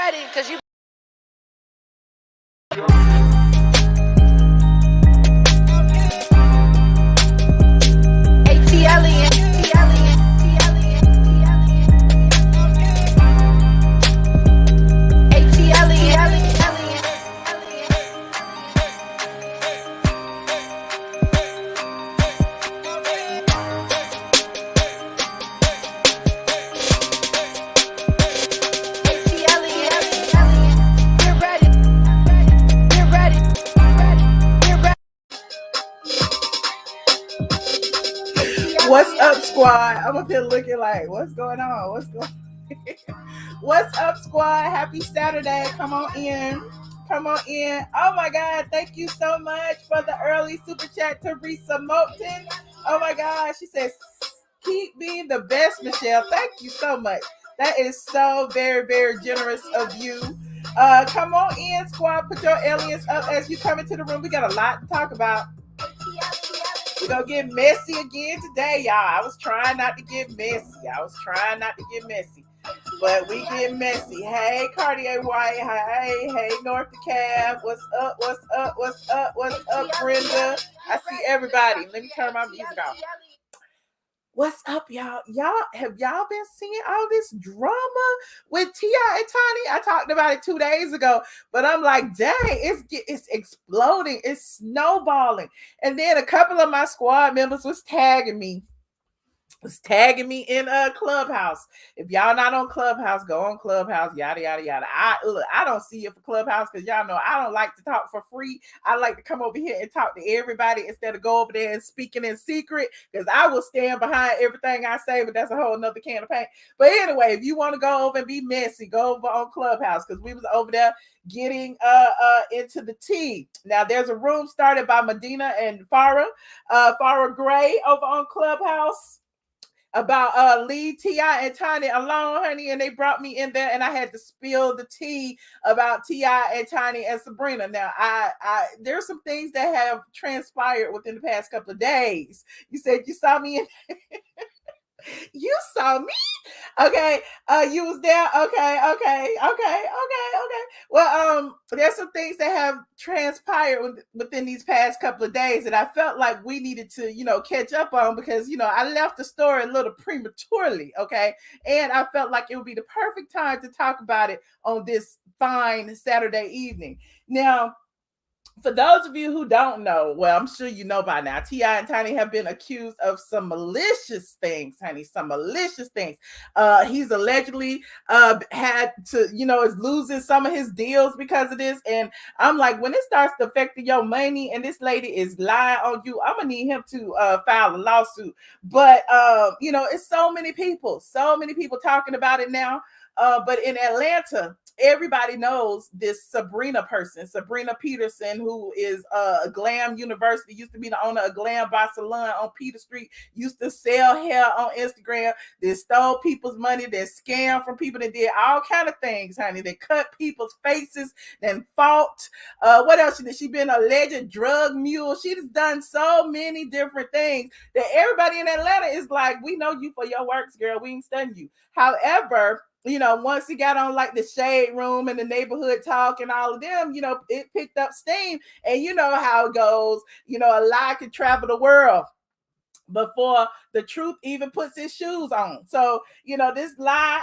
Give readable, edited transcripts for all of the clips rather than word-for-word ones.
ready, because you. ATLien. What's up, squad? I'm up here looking like, what's going on? What's up, squad? Happy Saturday. Come on in. Oh my God. Thank you so much for the early super chat, Teresa Moulton. Oh my God. She says, keep being the best, Michelle. Thank you so much. That is so very, very generous of you. Come on in, squad. Put your aliens up as you come into the room. We got a lot to talk about. We're going to get messy again today, y'all. I was trying not to get messy. But we get messy. Hey, Cartier White. Hey, North DeKalb. What's up, Brenda? I see everybody. Let me turn my music off. What's up, y'all? Have y'all been seeing all this drama with T.I. and Tiny? I talked about it 2 days ago, but I'm like, dang, it's exploding. It's snowballing. And then a couple of my squad members was tagging me in a Clubhouse. If y'all not on Clubhouse, go on Clubhouse, yada, yada, yada. I don't see it for Clubhouse because y'all know I don't like to talk for free. I like to come over here and talk to everybody instead of go over there and speaking in secret, because I will stand behind everything I say, but that's a whole nother can of paint. But anyway, if you want to go over and be messy, go over on Clubhouse, because we was over there getting into the tea. Now there's a room started by Medina and Farrah Gray over on Clubhouse about leave T.I. and Tiny alone, honey, and they brought me in there, and I had to spill the tea about T.I. and Tiny and Sabrina. Now, I there's some things that have transpired within the past couple of days. You said you saw me in you saw me? Okay. You was there? Okay. Well, there's some things that have transpired within these past couple of days that I felt like we needed to, catch up on, because, I left the story a little prematurely. Okay. And I felt like it would be the perfect time to talk about it on this fine Saturday evening. Now, for those of you who don't know, well, I'm sure you know by now, T.I. and Tiny have been accused of some malicious things, honey, some malicious things. He's allegedly had to, is losing some of his deals because of this. And I'm like, when it starts to affect your money and this lady is lying on you, I'm going to need him to file a lawsuit. But, it's so many people talking about it now. But in Atlanta, everybody knows this Sabrina Peterson, who is Glam University, used to be the owner of Glam by Salon on Peter Street, used to sell hair on Instagram. They stole people's money, they scammed from people, that did all kind of things, honey. They cut people's faces, then fought. What else? She been a alleged drug mule. She's done so many different things that everybody in Atlanta is like, we know you for your works, girl. We ain't studying you. However, once he got on like the shade room and the neighborhood talk and all of them, it picked up steam. And you know how it goes. A lie can travel the world before the truth even puts his shoes on. So, this lie,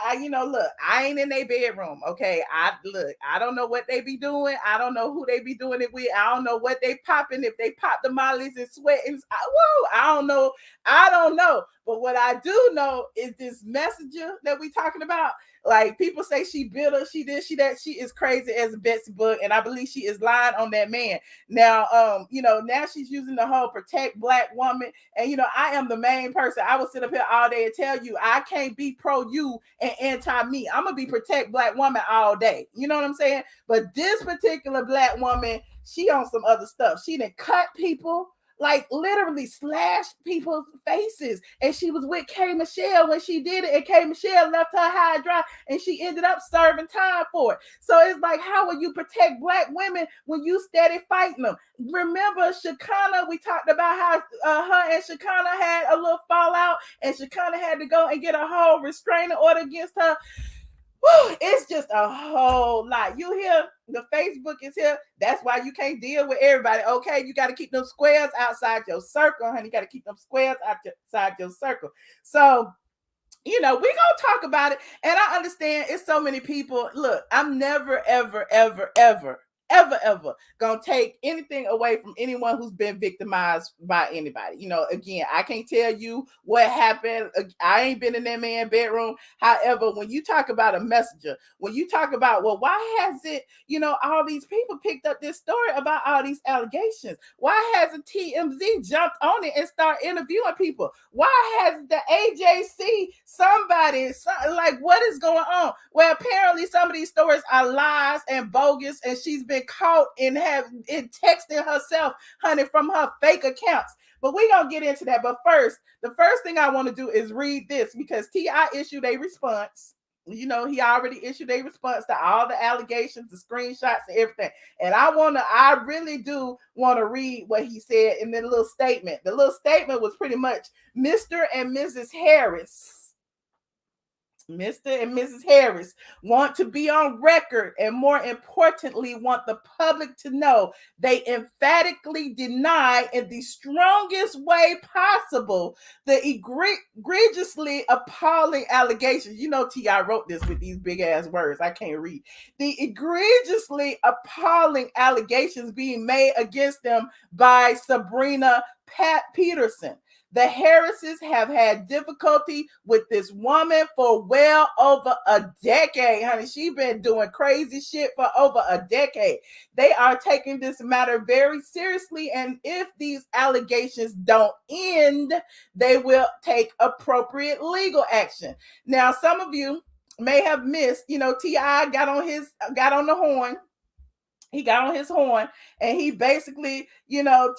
look, I ain't in their bedroom. Okay. I don't know what they be doing. I don't know who they be doing it with. I don't know what they popping. If they pop the mollies and sweatings, I don't know. But what I do know is this messenger that we talking about. Like, people say she bitter, she this, she that. She is crazy as a Betsy bug, and I believe she is lying on that man. Now, now she's using the whole protect Black woman, and I am the main person. I will sit up here all day and tell you I can't be pro you and anti me. I'm gonna be protect Black woman all day. You know what I'm saying? But this particular Black woman, she on some other stuff. She done cut people, like literally slashed people's faces. And she was with K. Michelle when she did it, and K. Michelle left her high and dry, and she ended up serving time for it. So it's like, how will you protect Black women when you steady fighting them? Remember Shekinah, we talked about how her and Shekinah had a little fallout, and Shekinah had to go and get a whole restraining order against her. It's just a whole lot. You hear the Facebook is here. That's why you can't deal with everybody. Okay, you got to keep them squares outside your circle, honey. You got to keep them squares outside your circle. So we're gonna talk about it. And I understand it's so many people. Look, I'm never, ever, ever, ever, ever gonna take anything away from anyone who's been victimized by anybody. Again, I can't tell you what happened. I ain't been in that man's bedroom. However, when you talk about a messenger, when you talk about, well, why has it, all these people picked up this story about all these allegations? Why hasn't TMZ jumped on it and start interviewing people? Why has the AJC like, what is going on? Well, apparently some of these stories are lies and bogus, and she's been caught in texting herself, honey, from her fake accounts. But we're gonna get into that. But first, the first thing I want to do is read this, because T.I. issued a response. He already issued a response to all the allegations, the screenshots, and everything. And I really do want to read what he said in the little statement. The little statement was pretty much, Mr. and Mrs. Harris. Mr. and Mrs. Harris want to be on record, and more importantly, want the public to know they emphatically deny in the strongest way possible the egregiously appalling allegations. T.I. wrote this with these big ass words. I can't read. The egregiously appalling allegations being made against them by Sabrina Peterson. The Harrises have had difficulty with this woman for well over a decade, honey. She's been doing crazy shit for over a decade. They are taking this matter very seriously, and if these allegations don't end, they will take appropriate legal action. Now, some of you may have missed, T.I. got on the horn. He got on his horn, and he basically,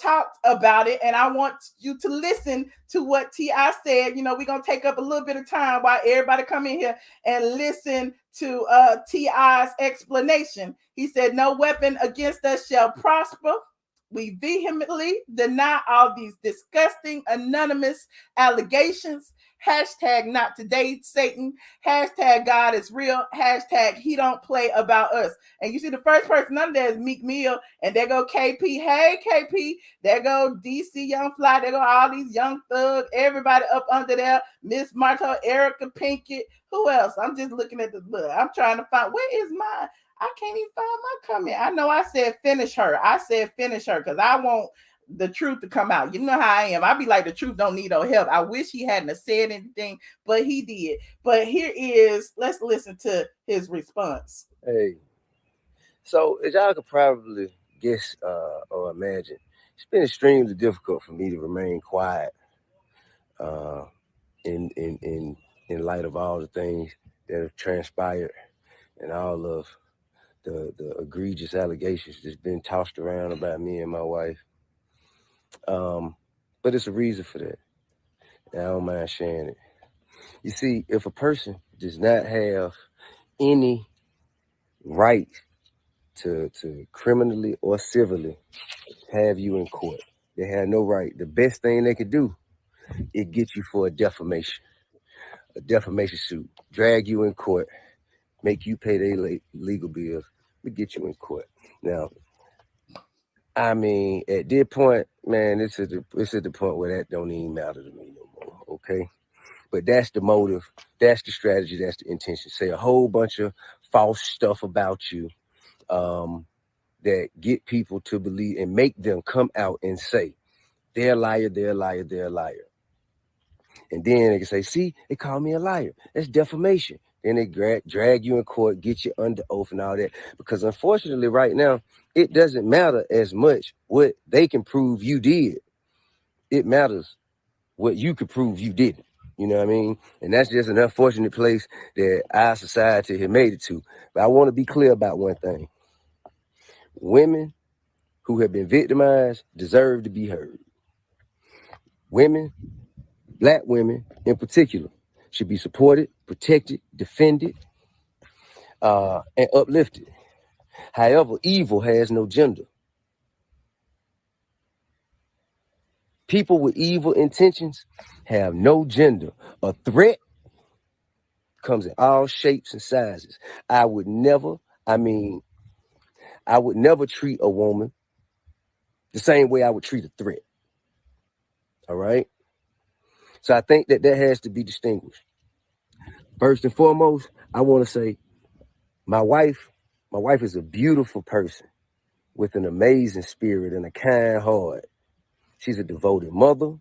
talked about it. And I want you to listen to what T.I. said. We're going to take up a little bit of time while everybody come in here and listen to T.I.'s explanation. He said, "No weapon against us shall prosper. We vehemently deny all these disgusting anonymous allegations. Hashtag not today, Satan. Hashtag God is real. Hashtag he don't play about us." And you see the first person under there is Meek Mill, and there go KP. Hey, KP. There go DC Young Fly. There go all these young thugs. Everybody up under there. Miss Marta, Erica Pinkett. Who else? I'm just looking at the book. I'm trying to find, where is my, I can't even find my comment. I know I said finish her. I said finish her because I want the truth to come out. You know how I am. I be like, the truth don't need no help. I wish he hadn't said anything, but he did. But here is, let's listen to his response. Hey, so as y'all could probably guess or imagine, it's been extremely difficult for me to remain quiet uh, in light of all the things that have transpired and all of the egregious allegations that's been tossed around about me and my wife. But it's a reason for that. And I don't mind sharing it. You see, if a person does not have any right to criminally or civilly have you in court, they have no right. The best thing they could do is get you for a defamation suit, drag you in court, make you pay their legal bills, we get you in court. Now, I mean, at this point, man, it's at the point where that don't even matter to me no more, okay? But that's the motive, that's the strategy, that's the intention. Say a whole bunch of false stuff about you that get people to believe and make them come out and say, they're a liar, they're a liar, they're a liar. And then they can say, see, they call me a liar. That's defamation. Then they drag you in court, get you under oath and all that. Because unfortunately, right now, it doesn't matter as much what they can prove you did. It matters what you can prove you didn't. You know what I mean? And that's just an unfortunate place that our society has made it to. But I want to be clear about one thing. Women who have been victimized deserve to be heard. Women, Black women in particular, should be supported, protected, defended, and uplifted. However, evil has no gender. People with evil intentions have no gender. A threat comes in all shapes and sizes. I would never treat a woman the same way I would treat a threat. All right. So I think that has to be distinguished. First and foremost, I want to say my wife is a beautiful person with an amazing spirit and a kind heart. She's a devoted mother,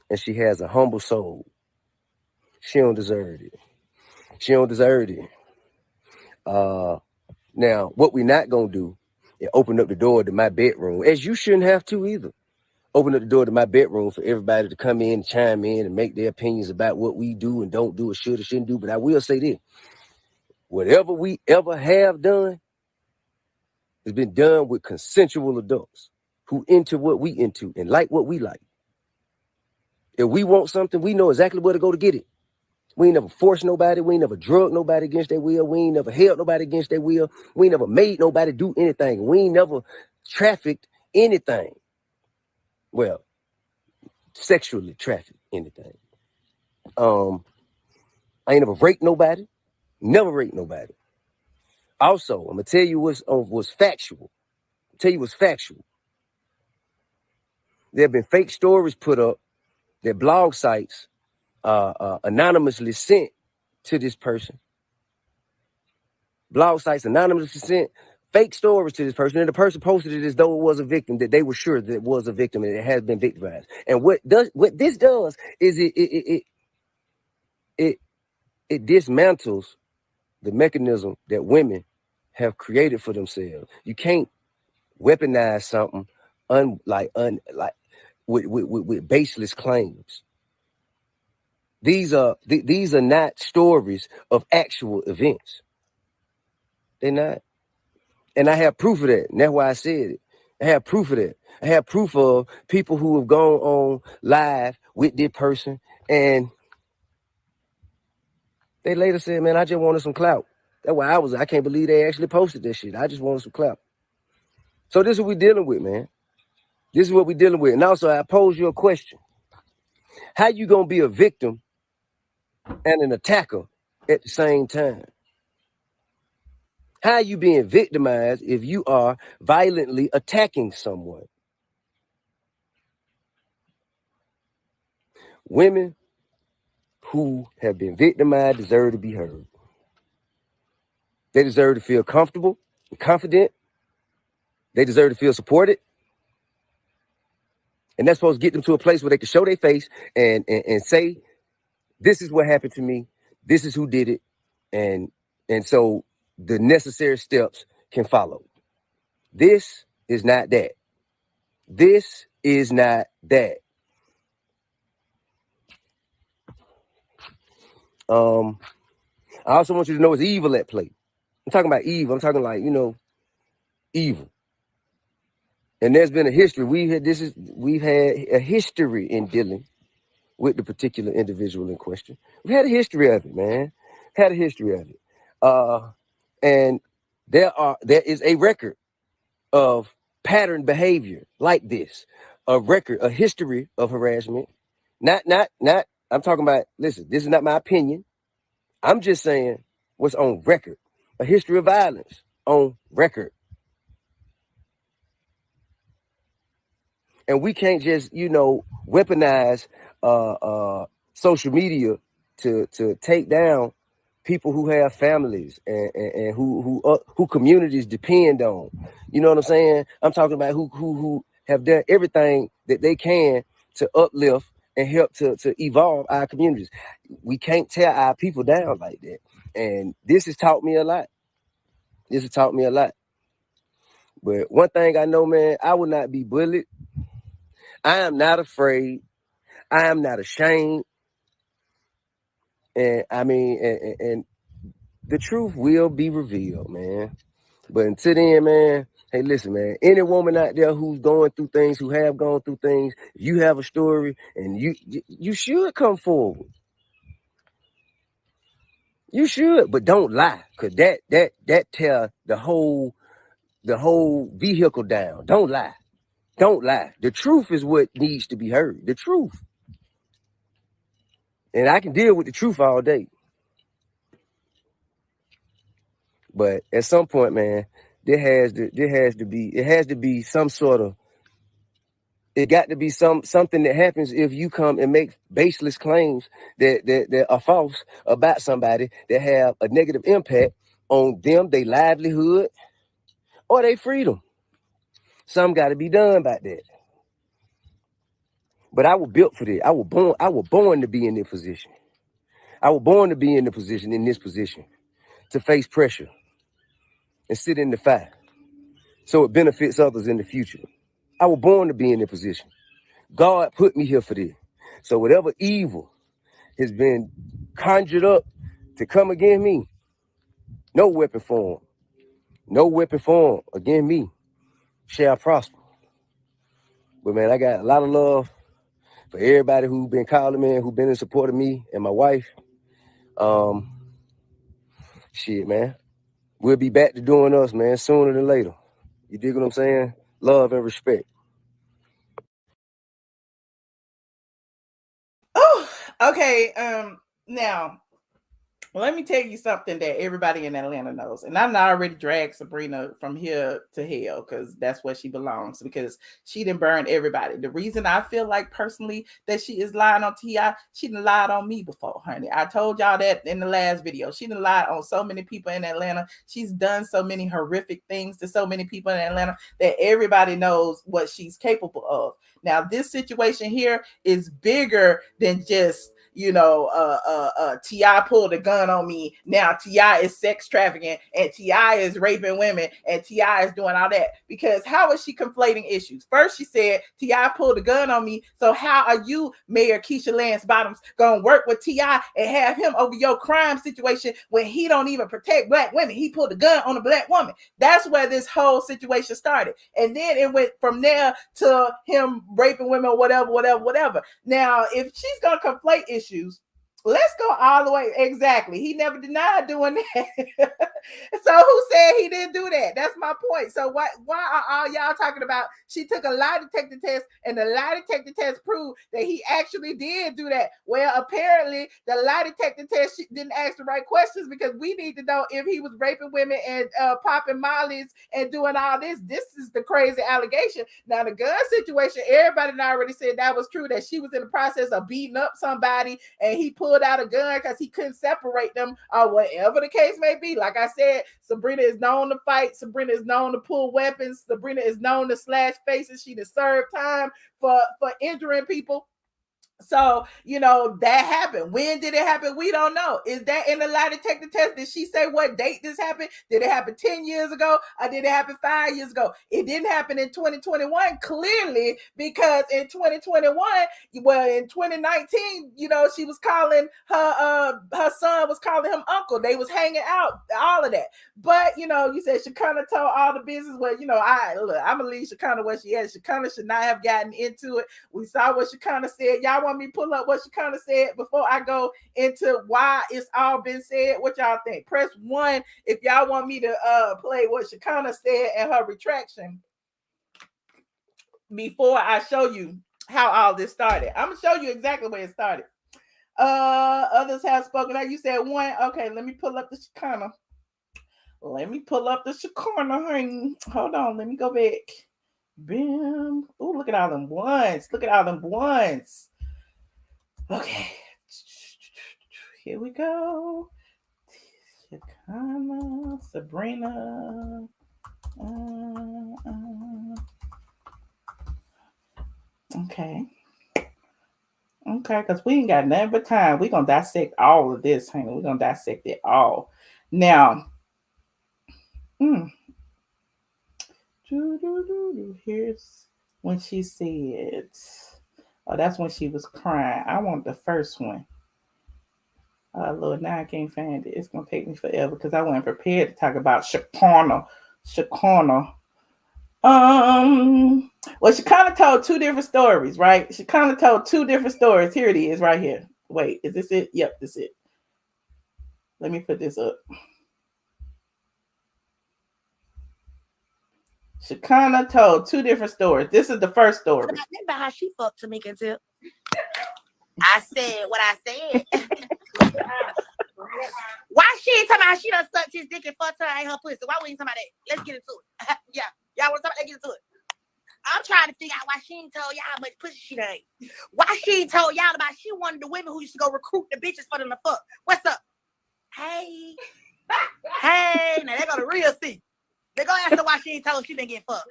and she has a humble soul. She don't deserve it. She don't deserve it. Now, what we're not going to do is open up the door to my bedroom, as you shouldn't have to either. Open up the door to my bedroom for everybody to come in and chime in and make their opinions about what we do and don't do or should or shouldn't do. But I will say this. Whatever we ever have done has been done with consensual adults who into what we into and like what we like. If we want something, we know exactly where to go to get it. We ain't never forced nobody. We ain't never drugged nobody against their will. We ain't never held nobody against their will. We ain't never made nobody do anything. We ain't never trafficked anything. Well, sexually trafficked anything. I ain't never raped nobody. Never raped nobody. Also, I'm gonna tell you what's factual. Tell you what's factual. There have been fake stories put up that blog sites anonymously sent to this person. Blog sites anonymously sent fake stories to this person, and the person posted it as though it was a victim, that they were sure that it was a victim and it has been victimized. And what this does is it dismantles the mechanism that women have created for themselves. You can't weaponize something with baseless claims. These are not stories of actual events. They're not. And I have proof of that. And that's why I said it. I have proof of that. I have proof of people who have gone on live with this person and they later said, man, I just wanted some clout. That's why I can't believe they actually posted this shit. I just wanted some clout. So this is what we're dealing with, man. This is what we're dealing with. And also I pose you a question. How you gonna be a victim and an attacker at the same time? How are you being victimized if you are violently attacking someone? Women who have been victimized deserve to be heard. They deserve to feel comfortable and confident. They deserve to feel supported. And that's supposed to get them to a place where they can show their face and say, this is what happened to me. This is who did it. And so the necessary steps can follow. This is not that. This is not that. I also want you to know it's evil at play. I'm talking about evil. I'm talking like, evil. And there's been a history. We've had a history in dealing with the particular individual in question. We've had a history of it, man. Had a history of it. And there is a record of pattern behavior like this. A history of harassment. Not, I'm talking about, listen, this is not my opinion. I'm just saying what's on record. A history of violence on record. And we can't just, weaponize social media to take down people who have families and who communities depend on. You know what I'm saying? I'm talking about who have done everything that they can to uplift and help to evolve our communities. We can't tear our people down like that. And this has taught me a lot. But one thing I know, man, I will not be bullied. I am not afraid. I am not ashamed. And and the truth will be revealed, man. But until then, man, hey, listen, man, any woman out there who's going through things, who have gone through things, if you have a story and you should come forward. You should, but don't lie, because that tear the whole vehicle down. Don't lie. Don't lie. The truth is what needs to be heard. The truth. And I can deal with the truth all day. But at some point, man, it has to be some sort of, it got to be something that happens if you come and make baseless claims that are false about somebody that have a negative impact on them, their livelihood, or their freedom. Something got to be done about that. But I was built for this. I was born to be in this position. I was born to be in this position, to face pressure and sit in the fire so it benefits others in the future. I was born to be in this position. God put me here for this. So whatever evil has been conjured up to come against me, no weapon form against me shall prosper. But man, I got a lot of love for everybody who been calling me, who been in support of me and my wife. Shit, man. We'll be back to doing us, man, sooner than later. You dig what I'm saying? Love and respect. Oh, okay. Now let me tell you something that everybody in Atlanta knows. And I'm not already dragged Sabrina from here to hell because that's where she belongs, because she done burned everybody. The reason I feel like personally that she is lying on T.I., she done lied on me before, honey. I told y'all that in the last video. She done lied on so many people in Atlanta. She's done so many horrific things to so many people in Atlanta that everybody knows what she's capable of. Now, this situation here is bigger than just, you know, T.I. pulled a gun on me. Now T.I. is sex trafficking and T.I. is raping women and T.I. is doing all that. Because how is she conflating issues? First she said T.I. pulled a gun on me. So how are you, Mayor Keisha Lance Bottoms, gonna work with T.I. and have him over your crime situation when he don't even protect black women? He pulled a gun on a black woman. That's where this whole situation started. And then it went from there to him raping women, whatever. Now, if she's gonna conflate issues, let's go all the way. Exactly. He never denied doing that. So who said he didn't do that? That's my point. So why are all y'all talking about she took a lie detector test and the lie detector test proved that he actually did do that? Well, apparently the lie detector test didn't ask the right questions, because we need to know if he was raping women and popping mollies and doing all this. This is the crazy allegation. Now the gun situation, everybody already said that was true, that she was in the process of beating up somebody and he pulled out a gun because he couldn't separate them, or whatever the case may be. Like I said, Sabrina is known to fight. Sabrina is known to pull weapons. Sabrina is known to slash faces. She done served time for injuring people. So, you know, that happened. When did it happen? We don't know. Is that in the lie detector test? Did she say what date this happened? Did it happen 10 years ago? Or did it happen 5 years ago? It didn't happen in 2021, clearly, because in 2021, well, in 2019, you know, she was calling her son was calling him uncle. They was hanging out, all of that. But, you know, you said Shekinah told all the business. Well, you know, I'm going to leave Shekinah where she is. Shekinah should not have gotten into it. We saw what Shekinah said. Y'all want me to pull up what Shekinah said before I go into why it's all been said? What y'all think? Press 1 if y'all want me to play what Shekinah said and her retraction before I show you how all this started. I'm going to show you exactly where it started. Others have spoken. Now you said 1. Okay, let me pull up the Shekinah. Honey. Hold on, let me go back. Bam. Oh, look at all them ones. Okay. Here we go. Shekinah, Sabrina. Okay. Okay, because we ain't got nothing but time. We're going to dissect all of this, honey. We're going to dissect it all. Now, here's when she said, oh, that's when she was crying. I want the first one. Lord, now I can't find it. It's going to take me forever because I wasn't prepared to talk about Shekinah. Well, she kind of told 2 different stories, right? She kind of told 2 different stories. Here it is, right here. Wait, is this it? Yep, this is it. Let me put this up. She kind of told 2 different stories. This is the first story. Remember how she fucked Tamika Tip? I said what I said. Why she ain't talking about she done sucked his dick and fucked her ain't her pussy? Why we ain't talking about that? Let's get into it. Yeah. Y'all want to talk about that? Get into it. I'm trying to figure out why she ain't told y'all how much pussy she done ate. Why she ain't told y'all about she one of the women who used to go recruit the bitches for them to fuck. What's up? Hey. Hey. Now they go to real C. They go ask her why she ain't told she didn't get fucked.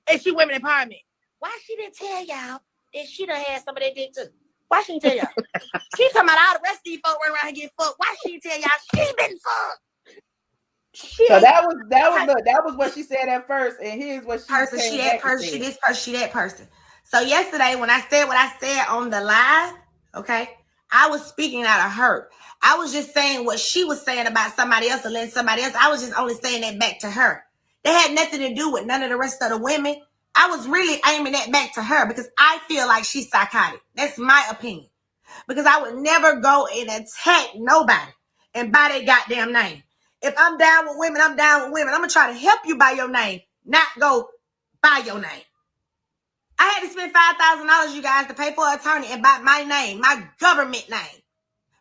And she women empowerment. Why she didn't tell y'all that she done had some of that dick too? Why she didn't tell y'all? She talking about all the rest of these folks running around here get fucked. Why she didn't tell y'all she been fucked? So that was what she said at first, and here's what she person, came she back that person, and she said. this person, she that person. So yesterday when I said what I said on the live, okay, I was speaking out of hurt. I was just saying what she was saying about somebody else or letting somebody else. I was just only saying that back to her. They had nothing to do with none of the rest of the women. I was really aiming that back to her because I feel like she's psychotic. That's my opinion. Because I would never go and attack nobody and by their goddamn name. If I'm down with women, I'm down with women. I'm going to try to help you by your name, not go by your name. I had to spend $5,000, you guys, to pay for an attorney and by my name, my government name.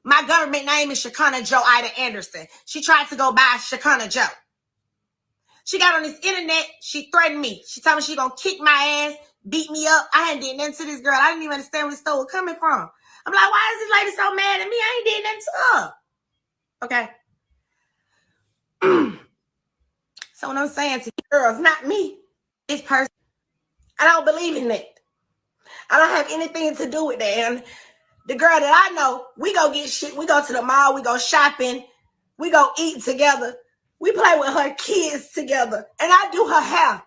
My government name is Shakana Joe Ida Anderson. She tried to go by Shakana Joe. She got on this internet. She threatened me. She told me she gonna kick my ass, beat me up. I hadn't did nothing to this girl. I didn't even understand where this story was coming from. I'm like, why is this lady so mad at me? I ain't did nothing to her. Okay. So what I'm saying to girls, not me, this person, I don't believe in that. I don't have anything to do with that. And the girl that I know, we go get shit. We go to the mall. We go shopping. We go eat together. We play with her kids together. And I do her hair.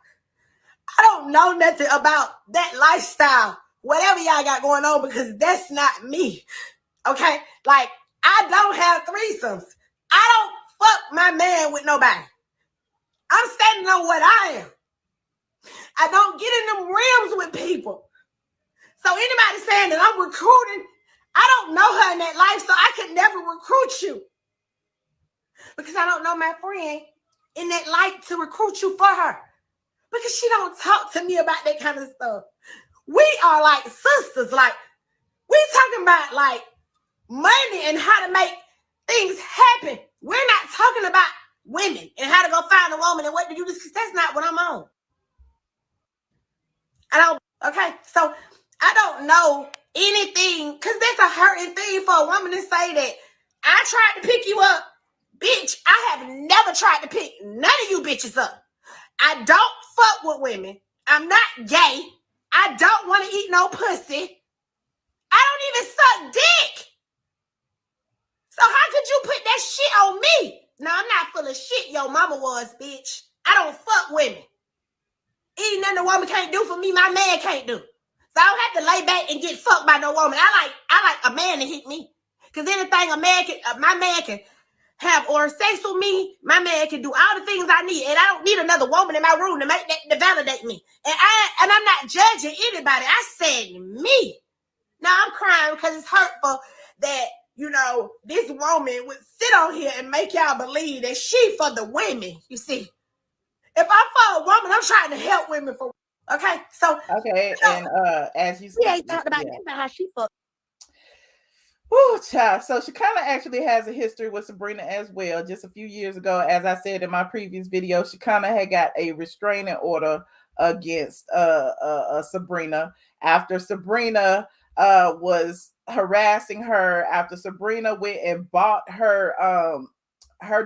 I don't know nothing about that lifestyle, whatever y'all got going on, because that's not me. Okay? Like, I don't have threesomes. I don't fuck my man with nobody. I'm standing on what I am. I don't get in them rims with people. So anybody saying that I'm recruiting, I don't know her in that life, so I could never recruit you. Because I don't know my friend in that life to recruit you for her. Because she don't talk to me about that kind of stuff. We are like sisters. Like, we talking about like money and how to make things happen. We're not talking about women and how to go find a woman and what to do this, because that's not what I'm on. Okay, so I don't know anything, because that's a hurting thing for a woman to say that I tried to pick you up. Bitch, I have never tried to pick none of you bitches up. I don't fuck with women. I'm not gay. I don't want to eat no pussy. I don't even suck dick. So how could you put that shit on me? No, I'm not full of shit. Your mama was, bitch. I don't fuck women. Ain't nothing a woman can't do for me, my man can't do. So I don't have to lay back and get fucked by no woman. I like a man to hit me. Because anything a man can, my man can have or sex with me, my man can do all the things I need. And I don't need another woman in my room to make that, to validate me. And I'm not judging anybody. I said me. Now I'm crying because it's hurtful that, you know, this woman would sit on here and make y'all believe that she for the women, you see. If I'm for a woman, I'm trying to help women for. Okay, so Okay, and as you we ain't talking about yeah. how she fucked. Woo, child. So she kind of actually has a history with Sabrina as well. Just a few years ago, as I said in my previous video, she kind of had got a restraining order against Sabrina after Sabrina was harassing her, after Sabrina went and bought her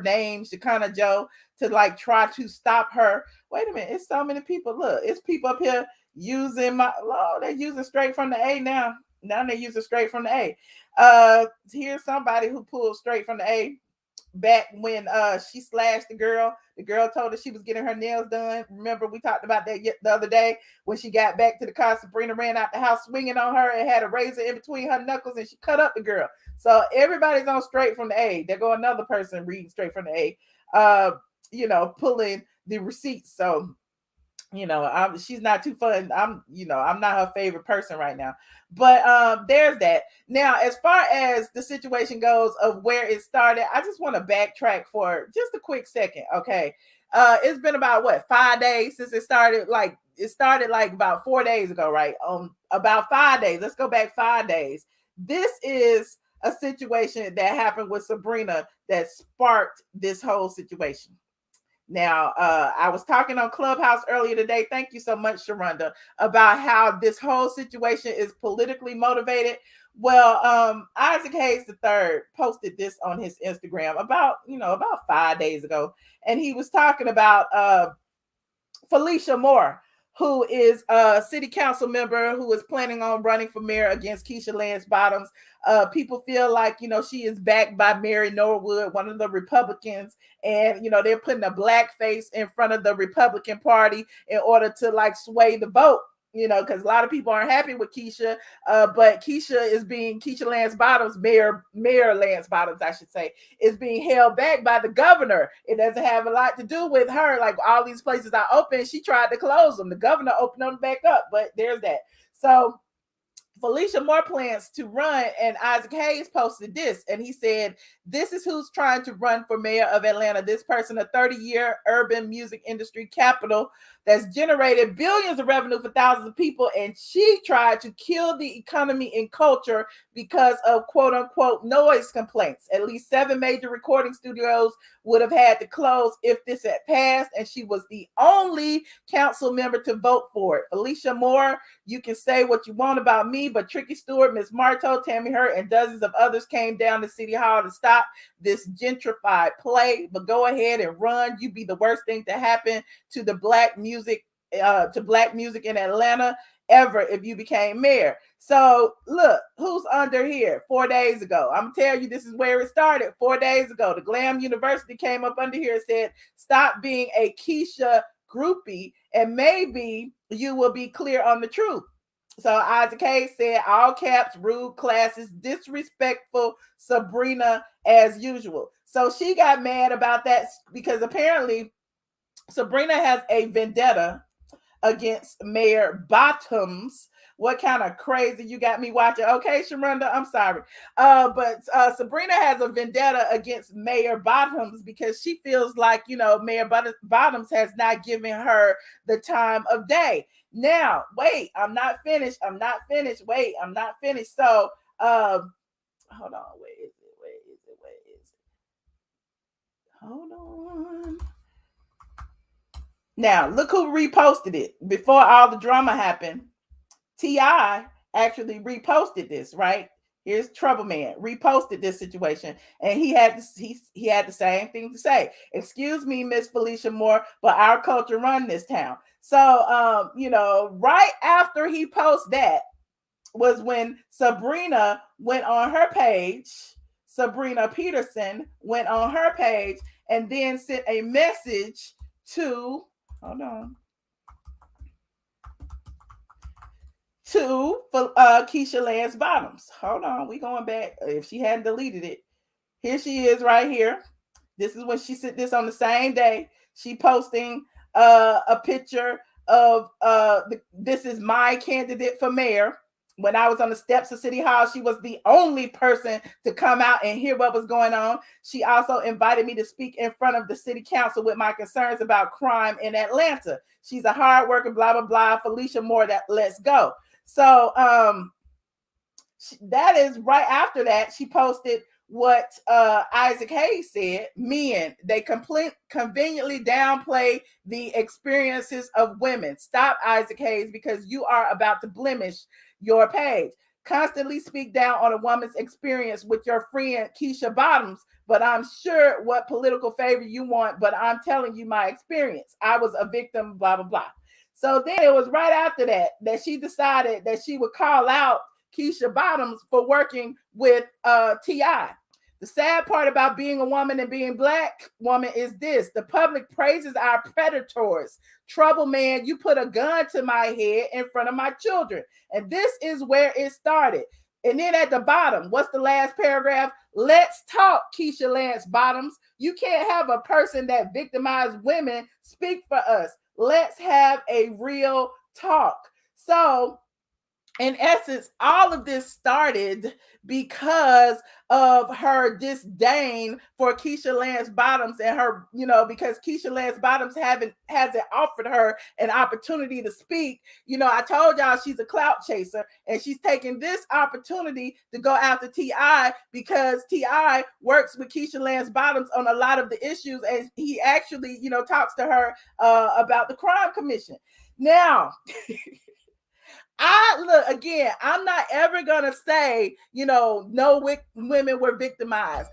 name, Shakana Joe, to like try to stop her. Wait a minute, it's so many people. Look, it's people up here using my they're using straight from the A now. Now they're using straight from the A. Here's somebody who pulled straight from the A back when she slashed the girl. The girl told her she was getting her nails done. Remember, we talked about that the other day when she got back to the car. Sabrina ran out the house swinging on her and had a razor in between her knuckles, and she cut up the girl. So everybody's on straight from the A. There go another person reading straight from the A. Pulling the receipts. So she's not too fun. I'm not her favorite person right now. But there's that. Now, as far as the situation goes of where it started, I just want to backtrack for just a quick second. Okay. It's been about 5 days since it started. Like it started like about 4 days ago, right? About 5 days. Let's go back 5 days. This is a situation that happened with Sabrina that sparked this whole situation. Now, I was talking on Clubhouse earlier today. Thank you so much, Sharonda, about how this whole situation is politically motivated. Well, Isaac Hayes III posted this on his Instagram about 5 days ago, and he was talking about Felicia Moore, who is a city council member who is planning on running for mayor against Keisha Lance Bottoms. People feel like, she is backed by Mary Norwood, one of the Republicans, and, they're putting a black face in front of the Republican Party in order to like sway the vote. Because a lot of people aren't happy with Keisha, but Keisha Lance Bottoms, Mayor Lance Bottoms, I should say, is being held back by the governor. It doesn't have a lot to do with her. Like all these places are open, she tried to close them. The governor opened them back up, but there's that. So Felicia Moore plans to run, and Isaac Hayes posted this, and he said, "This is who's trying to run for mayor of Atlanta. This person, a 30-year urban music industry capital that's generated billions of revenue for thousands of people, and she tried to kill the economy and culture because of quote-unquote noise complaints. At least 7 major recording studios would have had to close if this had passed, and she was the only council member to vote for it. Felicia Moore, you can say what you want about me, but Tricky Stewart, Ms. Marto, Tammy Hurt, and dozens of others came down to City Hall to stop this gentrified play. But go ahead and run. You be the worst thing to happen to the black music in Atlanta ever if you became mayor." So look, who's under here 4 days ago? I'm gonna tell you, this is where it started 4 days ago. The Glam University came up under here and said, "Stop being a Keisha groupie and maybe you will be clear on the truth." So Isaac Hayes said, all caps, rude classes, disrespectful Sabrina as usual. So she got mad about that because apparently Sabrina has a vendetta against Mayor Bottoms. What kind of crazy you got me watching? Okay, Sharonda, I'm sorry. But Sabrina has a vendetta against Mayor Bottoms because she feels like, Mayor Bottoms has not given her the time of day. Now, wait, I'm not finished. Wait, I'm not finished. So, hold on. Where is it? Hold on. Now, look who reposted it. Before all the drama happened, T.I. actually reposted this, right? Here's Trouble Man reposted this situation, and he had the same thing to say. "Excuse me, Miss Felicia Moore, but our culture run this town." So, right after he posted that was when Sabrina went on her page. Sabrina Peterson went on her page and then sent a message to, hold on, to Keisha Lance Bottoms. Hold on, we going back. If she hadn't deleted it, here she is right here. This is when she sent this on the same day. She posting a picture of this is my candidate for mayor. When I was on the steps of City Hall, she was the only person to come out and hear what was going on. She also invited me to speak in front of the city council with my concerns about crime in Atlanta. She's a hard worker, blah, blah, blah. Felicia Moore, let's go. So that is right after that, she posted what Isaac Hayes said. Men, they conveniently downplay the experiences of women. Stop, Isaac Hayes, because you are about to blemish your page. Constantly speak down on a woman's experience with your friend Keisha Bottoms, but I'm sure what political favor you want, but I'm telling you my experience. I was a victim, blah, blah, blah. So then it was right after that she decided that she would call out Keisha Bottoms for working with T.I. The sad part about being a woman and being black woman is this: the public praises our predators. Trouble Man, you put a gun to my head in front of my children. And this is where it started. And then at the bottom, what's the last paragraph? Let's talk, Keisha Lance Bottoms. You can't have a person that victimized women speak for us. Let's have a real talk. So in essence, all of this started because of her disdain for Keisha Lance Bottoms and her, because Keisha Lance Bottoms hasn't offered her an opportunity to speak. I told y'all she's a clout chaser, and she's taking this opportunity to go after T.I. because T.I. works with Keisha Lance Bottoms on a lot of the issues, and he actually, talks to her about the crime commission. Now, look again, I'm not ever gonna say, no women were victimized.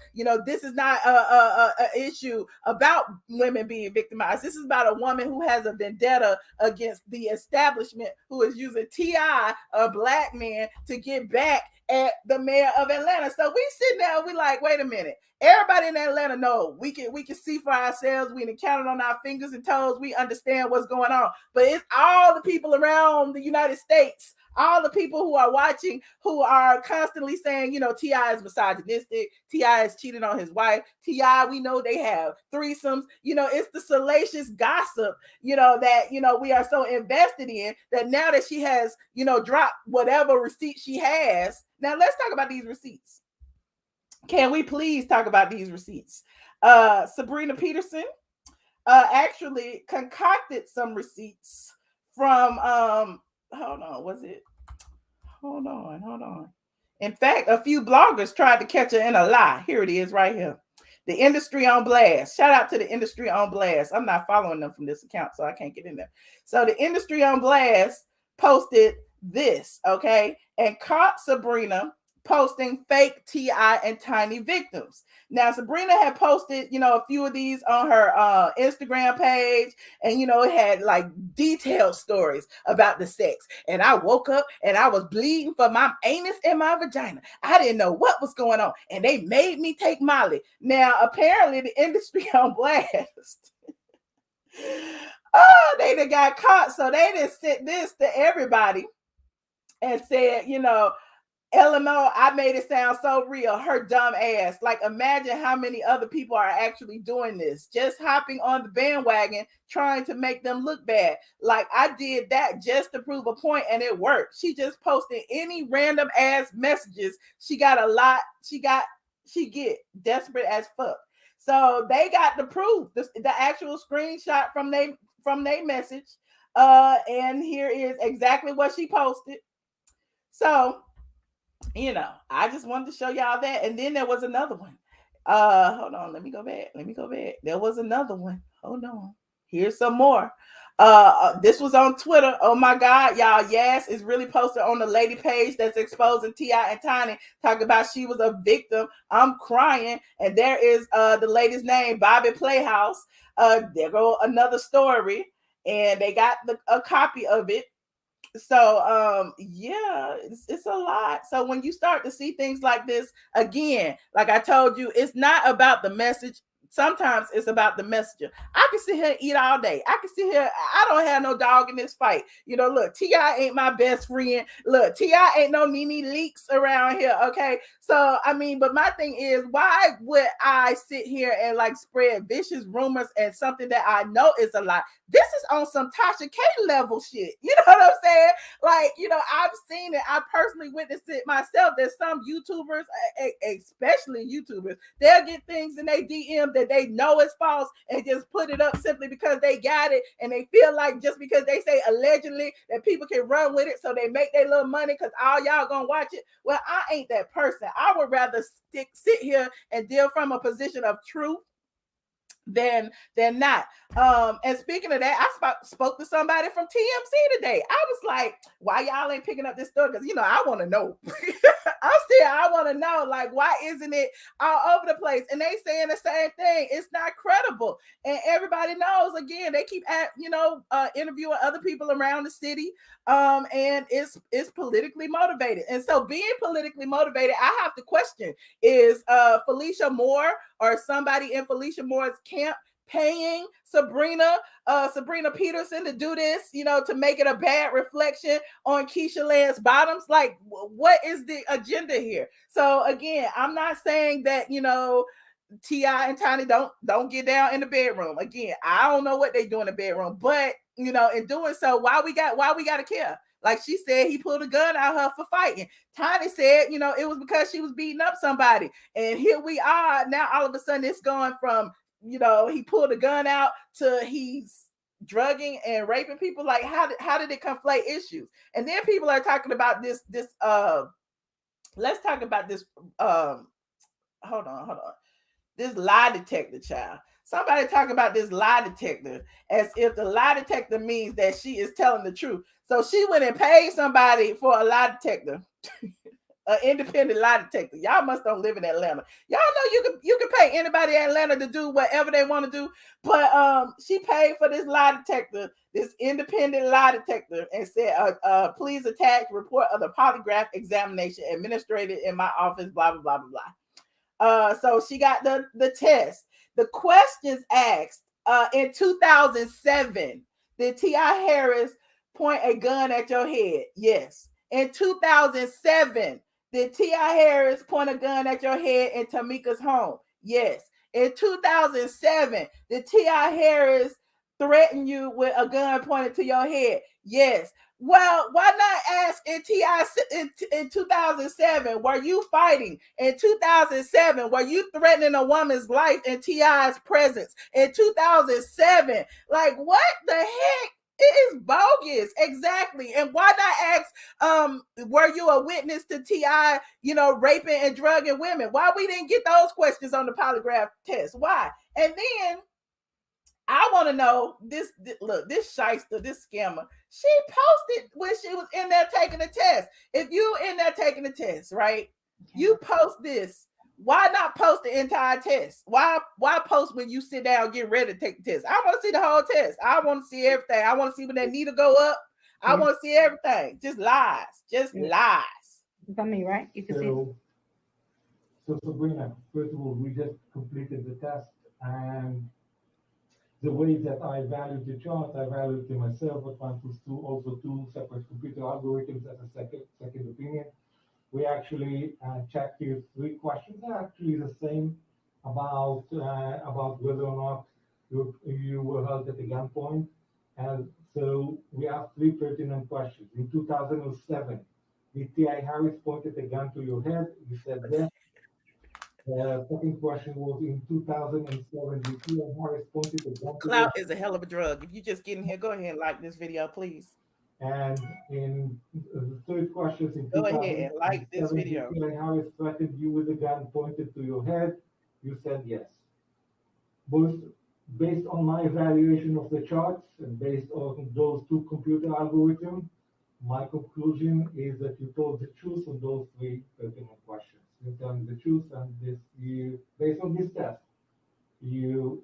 This is not a issue about women being victimized. This is about a woman who has a vendetta against the establishment, who is using T.I., a black man, to get back at the mayor of Atlanta. So we sitting there and we like, wait a minute. Everybody in Atlanta know we can see for ourselves. We can count it on our fingers and toes. We understand what's going on. But it's all the people around the United States, all the people who are watching, who are constantly saying, T.I. is misogynistic. T.I. is cheating on his wife. T.I., we know they have threesomes. It's the salacious gossip, that, we are so invested in, that now that she has, dropped whatever receipt she has. Now let's talk about these receipts. Can we please talk about these receipts? Sabrina Peterson actually concocted some receipts from hold on. In fact, a few bloggers tried to catch her in a lie. Here it is right here. The Industry on Blast. Shout out to the Industry on Blast. I'm not following them from this account, so I can't get in there. So the Industry on Blast posted this, okay, and caught Sabrina posting fake T.I. and Tiny victims. Now, Sabrina had posted, a few of these on her Instagram page, and, it had like detailed stories about the sex. And I woke up and I was bleeding from my anus and my vagina. I didn't know what was going on, and they made me take Molly. Now, apparently, the Industry on Blast. They done got caught, so they just sent this to everybody and said, LMO, I made it sound so real. Her dumb ass. Like, imagine how many other people are actually doing this, just hopping on the bandwagon, trying to make them look bad. Like, I did that just to prove a point, and it worked. She just posted any random ass messages. She got a lot. She get desperate as fuck. So they got the proof, the actual screenshot from their message. And here is exactly what she posted. So, I just wanted to show y'all that. And then there was another one. Hold on, let me go back. There was another one. Hold on. Here's some more. This was on Twitter. Oh my God, y'all. Yes, it's really posted on the lady page that's exposing T.I. and Tiny, talking about she was a victim. I'm crying. And there is the lady's name, Bobby Playhouse. There go another story. And they got a copy of it. So yeah, it's a lot. So when you start to see things like this, again, like I told you, it's not about the message. Sometimes it's about the messenger. I can sit here and eat all day. I can sit here. I don't have no dog in this fight. Look, T.I. ain't my best friend. Look, T.I. ain't no Nene Leaks around here. Okay. So, but my thing is, why would I sit here and like spread vicious rumors and something that I know is a lie? This is on some Tasha K level shit. You know what I'm saying? Like, I've seen it. I personally witnessed it myself. There's some YouTubers, especially YouTubers, they'll get things in their DM that they know is false and just put it up simply because they got it, and they feel like just because they say allegedly that people can run with it so they make their little money because all y'all gonna watch it. Well, I ain't that person. I would rather sit here and deal from a position of truth than not. And speaking of that, I spoke to somebody from TMC today. I was like, why y'all ain't picking up this story? Because I want to know. I want to know, like, why isn't it all over the place? And they saying the same thing. It's not credible. And everybody knows, again, they keep interviewing other people around the city. And it's politically motivated. And so being politically motivated, I have to question, is Felicia Moore or somebody in Felicia Moore's camp paying Sabrina Peterson to do this, to make it a bad reflection on Keisha Lance Bottoms? Like, what is the agenda here? So again, I'm not saying that, T.I. and Tiny don't get down in the bedroom. Again, I don't know what they do in the bedroom, but in doing so, why we got to care? Like she said, he pulled a gun out her for fighting. Tiny said, you know, it was because she was beating up somebody. And here we are now. All of a sudden, it's going from, you know, he pulled a gun out to he's drugging and raping people. Like, how did it conflate issues? And then people are talking about this. Let's talk about this. Hold on. This lie detector, child. Somebody talk about this lie detector as if the lie detector means that she is telling the truth. So she went and paid somebody for a lie detector, an independent lie detector. Y'all must don't live in Atlanta. Y'all know you can pay anybody in Atlanta to do whatever they want to do. But she paid for this lie detector, this independent lie detector, and said, please attach report of the polygraph examination administered in my office, blah, blah, blah, blah, blah. So she got the test. The questions asked in 2007, did T.I. Harris point a gun at your head? Yes. In 2007, did T.I. Harris point a gun at your head in Tamika's home? Yes. In 2007, did T.I. Harris threaten you with a gun pointed to your head? Yes. Well, why not ask in T.I. in 2007, were you fighting? In 2007, were you threatening a woman's life in T.I.'s presence? In 2007, like what the heck? It is bogus. Exactly. And why not ask, were you a witness to T.I., you know, raping and drugging women? Why we didn't get those questions on the polygraph test? Why? And then I want to know this shyster, this scammer, she posted when she was in there taking the test. If you in there taking the test, right? You post this. Why not post the entire test? Why post when you sit down, get ready to take the test? I want to see the whole test. I want to see everything. I want to see when that needle go up. I want to see everything. Just lies. Lies. For me, right? You can see. So Sabrina, first of all, we just completed the test, and the way that I valued the chart, I valued it myself, but one was also two separate computer algorithms as a second opinion. We actually checked here 3 questions. They're actually the same about whether or not you were held at a gunpoint. And so we have 3 pertinent questions. In 2007, did T.I. Harris pointed a gun to your head? You said yes. Second question was in 2007, did T.I. Harris pointed a gun to your Clout is a hell of a drug. If you just get in here, go ahead and like this video, please. And in the third question, in Go ahead and like this video. T.I. Harris threatened you with a gun pointed to your head. You said yes. Both based on my evaluation of the charts and based on those 2 computer algorithms, my conclusion is that you told the truth on those 3 pertinent questions. You told the truth, and based on this test, you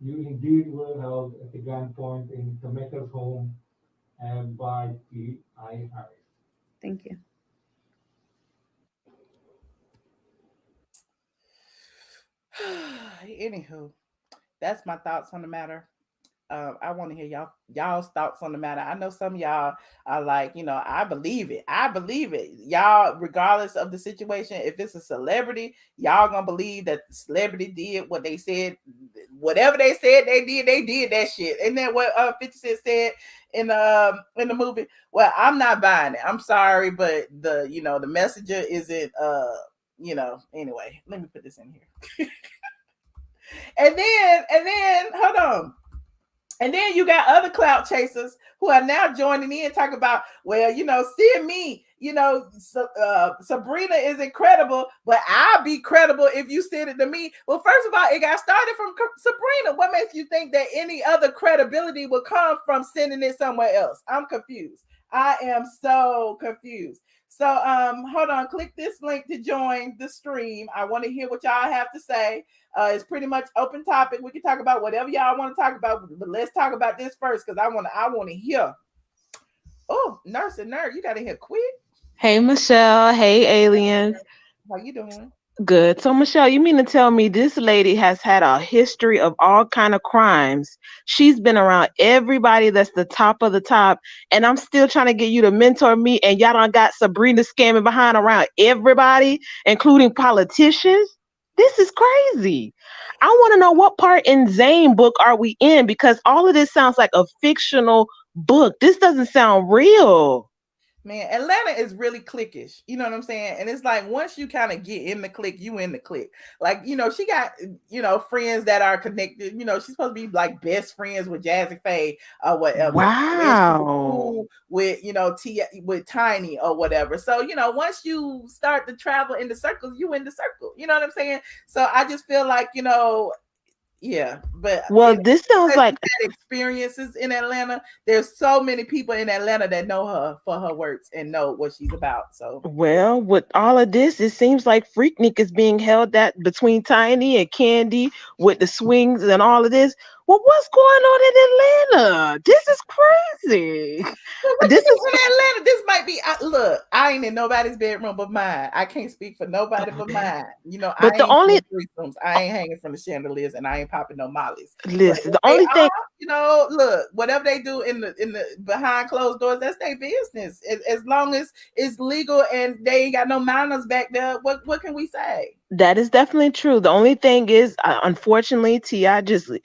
indeed were held at the gunpoint in Tameka's home and by T.I. Harris. Thank you. Anywho, that's my thoughts on the matter. I want to hear y'all's thoughts on the matter. I know some of y'all are like, you know, I believe it. Y'all, regardless of the situation, if it's a celebrity, y'all gonna believe that the celebrity did what they said, whatever they said they did that shit. Isn't that what 50 Cent said in the movie? Well, I'm not buying it. I'm sorry, but the messenger isn't anyway. Let me put this in here. and then hold on. And then you got other clout chasers who are now joining in, talking about, well, seeing me, Sabrina is incredible, but I'll be credible if you send it to me. Well, first of all, it got started from Sabrina. What makes you think that any other credibility will come from sending it somewhere else? I'm confused. I am so confused. So hold on, click this link to join the stream. I want to hear what y'all have to say. It's pretty much open topic. We can talk about whatever y'all want to talk about, but let's talk about this first because I want to hear. Oh, nurse and nerd, you got in here quick. Hey Michelle, hey aliens. How you doing? Good. So Michelle, you mean to tell me this lady has had a history of all kind of crimes? She's been around everybody that's the top of the top, and I'm still trying to get you to mentor me, and y'all done got Sabrina scamming behind around everybody, including politicians? This is crazy. I want to know what part in Zane book are we in, because all of this sounds like a fictional book. This doesn't sound real. Man, Atlanta is really cliquish. You know what I'm saying? And it's like once you kind of get in the clique, you in the clique. Like, she got, friends that are connected. She's supposed to be like best friends with Jazzy Faye or whatever. And then she was Wow. cool with, with Tiny or whatever. So, once you start to travel in the circles, you in the circle. You know what I'm saying? So I just feel like, yeah, but Well, this sounds like experiences in Atlanta. There's so many people in Atlanta that know her for her works and know what she's about. So, well, with all of this, it seems like Freaknik is being held that between Tiny and Candy with the swings and all of this. Well, what's going on in Atlanta? This is crazy. well, what This you is do in Atlanta? This might be. Look, I ain't in nobody's bedroom but mine. I can't speak for nobody but mine. I but the ain't only doing threesomes. I ain't hanging from the chandeliers, and I ain't popping no mollies. But listen, if the they only thing are, look, whatever they do in the behind closed doors, that's their business. As long as it's legal and they ain't got no minors back there, what can we say? that is definitely true. The only thing is, unfortunately, Ti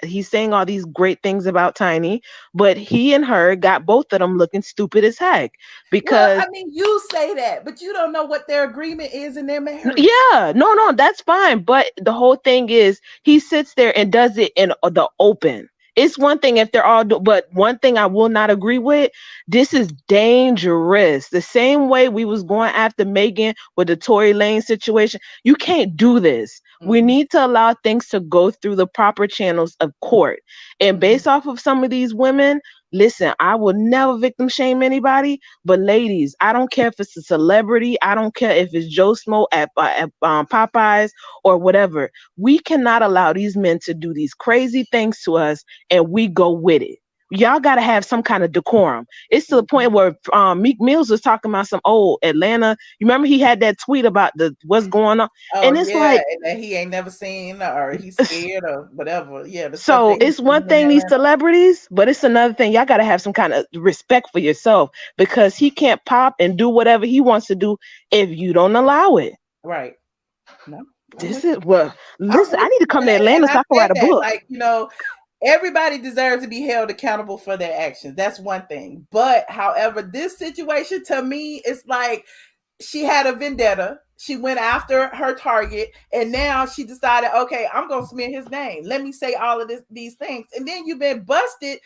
he's saying all these great things about Tiny, but he and her got both of them looking stupid as heck Well, because I mean, you say that, but you don't know what their agreement is in their marriage. yeah, no, that's fine. But the whole thing is, he sits there and does it in the open. It's one thing if they're all, but one thing I will not agree with. This is dangerous. The same way we was going after Megan with the Tory Lane situation. You can't do this. We need to allow things to go through the proper channels of court. And based off of some of these women, listen, I will never victim shame anybody. But ladies, I don't care if it's a celebrity. I don't care if it's Joe Smo at Popeyes or whatever. We cannot allow these men to do these crazy things to us and we go with it. Y'all got to have some kind of decorum. It's to the point where Meek Mills was talking about some old Atlanta. You remember he had that tweet about what's going on, Oh, and it's yeah, like, and that he ain't never seen or he's scared or whatever. Yeah, the stuff so that he's it's one doing in thing these Atlanta. celebrities, but it's another thing. Y'all got to have some kind of respect for yourself because he can't pop and do whatever he wants to do if you don't allow it. Right. No. This is well. I'm Listen, with I need to you, come to and Atlanta so I I can said write a that, book. like, everybody deserves to be held accountable for their actions. That's one thing. But however, this situation to me is like she had a vendetta. She went after her target, and now she decided, okay, I'm gonna smear his name. Let me say all of these things, and then you've been busted,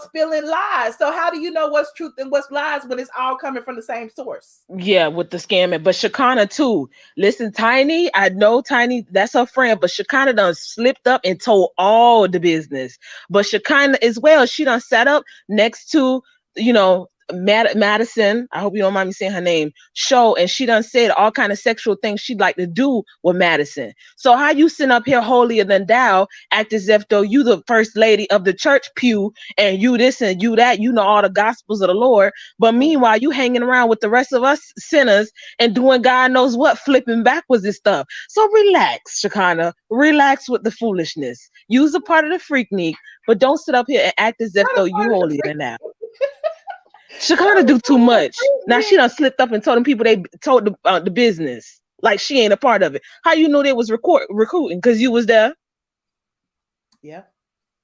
spilling lies. So how do you know what's truth and what's lies when it's all coming from the same source? Yeah, with the scamming, but Shakana too. Listen, Tiny, I know Tiny, that's her friend, but Shakana done slipped up and told all the business. But Shakana as well, she done sat up next to, Madison. I hope you don't mind me saying her name. Show, and she done said all kind of sexual things she'd like to do with Madison. So how you sitting up here holier than thou, act as if though you the first lady of the church pew and you this and you that, you know all the gospels of the Lord. But meanwhile, you hanging around with the rest of us sinners and doing God knows what, flipping backwards and stuff. So relax, Shakana. Relax with the foolishness. Use a part of the Freaknik, but don't sit up here and act as if though you holier than that. Shakana do too much. Now she done slipped up and told them people they told the business. Like she ain't a part of it. How you know they was recruiting? Because you was there. Yeah.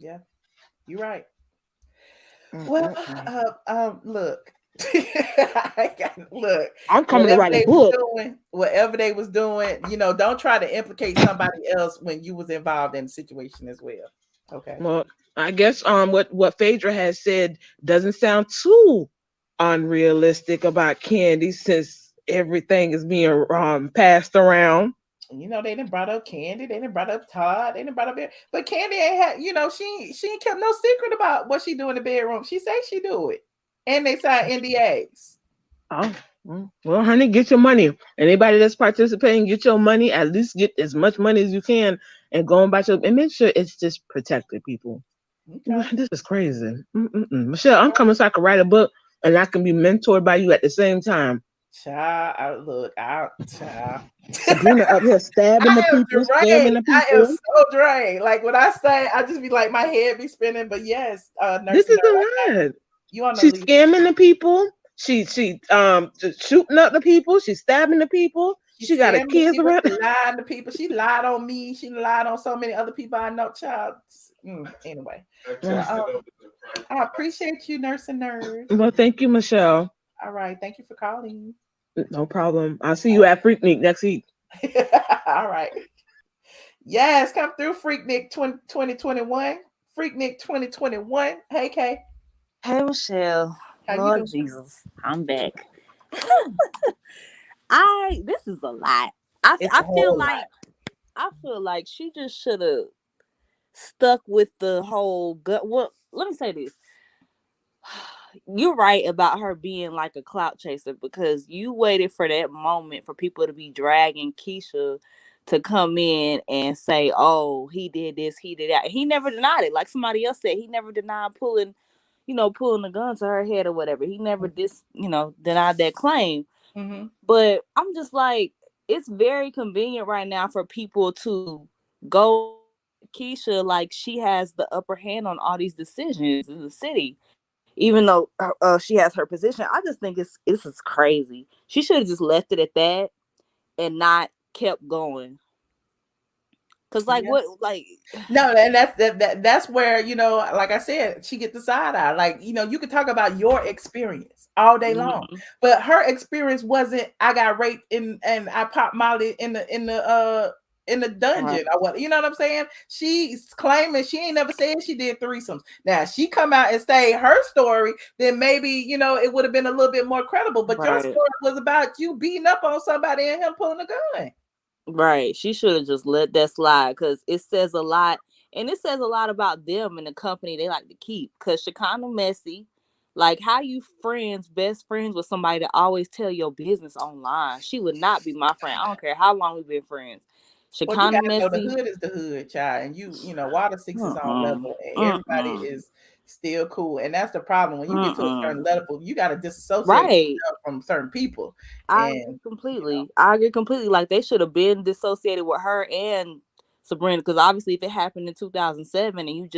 You're right. Well, look. Look, I'm coming to write a book. Whatever they was doing, don't try to implicate somebody else when you was involved in the situation as well. Okay. Well, I guess what Phaedra has said doesn't sound too unrealistic about Candy since everything is being passed around. They didn't brought up Candy, they didn't brought up Todd, they didn't brought up but Candy ain't had, she ain't kept no secret about what she do in the bedroom. She say she do it. And they signed NDAs. Oh, well, honey, get your money. Anybody that's participating, get your money. At least get as much money as you can and go about your and make sure it's just protected, people. Okay. This is crazy. Michelle, I'm coming so I can write a book and I can be mentored by you at the same time. Child, Sabrina up here stabbing the people, scamming the people. I am so drained. Like when I say, I just be like, my head be spinning. But yes, this is a lot. She's scamming the people. She's shooting up the people. She's stabbing the people. She got a kids around. She lied to people. She lied on me. She lied on so many other people I know. Child. Anyway, I appreciate you, Nurse and Nerd. Well, thank you, Michelle. All right. Thank you for calling. No problem. I'll see you at Freaknik next week. All right. Yes, come through Freaknik 2021. Freaknik 2021. Hey, Kay. Hey Michelle, How you Lord doing? Jesus, I'm back. Woo. This is a lot. It's a whole lot. I feel like she just should have stuck with the whole gut. Well, let me say this. You're right about her being like a clout chaser because you waited for that moment for people to be dragging Keisha to come in and say, "Oh, he did this, he did that." He never denied it. Like somebody else said, he never denied pulling the gun to her head or whatever. He never denied that claim. Mm-hmm. But I'm just like, it's very convenient right now for people to go Keisha like she has the upper hand on all these decisions in the city, even though she has her position. I just think this is crazy. She should have just left it at that and not kept going. Cause like Yeah. what like No, and that's where, like I said, she get the side eye. Like, you could talk about your experience all day long, mhm, but her experience wasn't I got raped and I popped Molly in the right, dungeon or what, you know what I'm saying? She's claiming she ain't never said she did threesomes. Now she come out and say her story, then maybe, it would have been a little bit more credible. But your right. story was about you beating up on somebody and him pulling a gun. Right. She should have just let that slide because it says a lot. And it says a lot about them and the company they like to keep. Because Shekinah messy. Like, how you best friends with somebody that always tell your business online? She would not be my friend. I don't care how long we've been friends. Well, you Shekinah gotta know the messy. hood is the hood, child, and Water Six is on Mm-mm. level, and everybody Mm-mm. is still cool, and that's the problem. When you get to a certain Mm-mm. level, you gotta disassociate Right. yourself from certain people, I agree and completely. I agree completely. Like they should have been dissociated with her and Sabrina, because obviously, if it happened in 2007 and you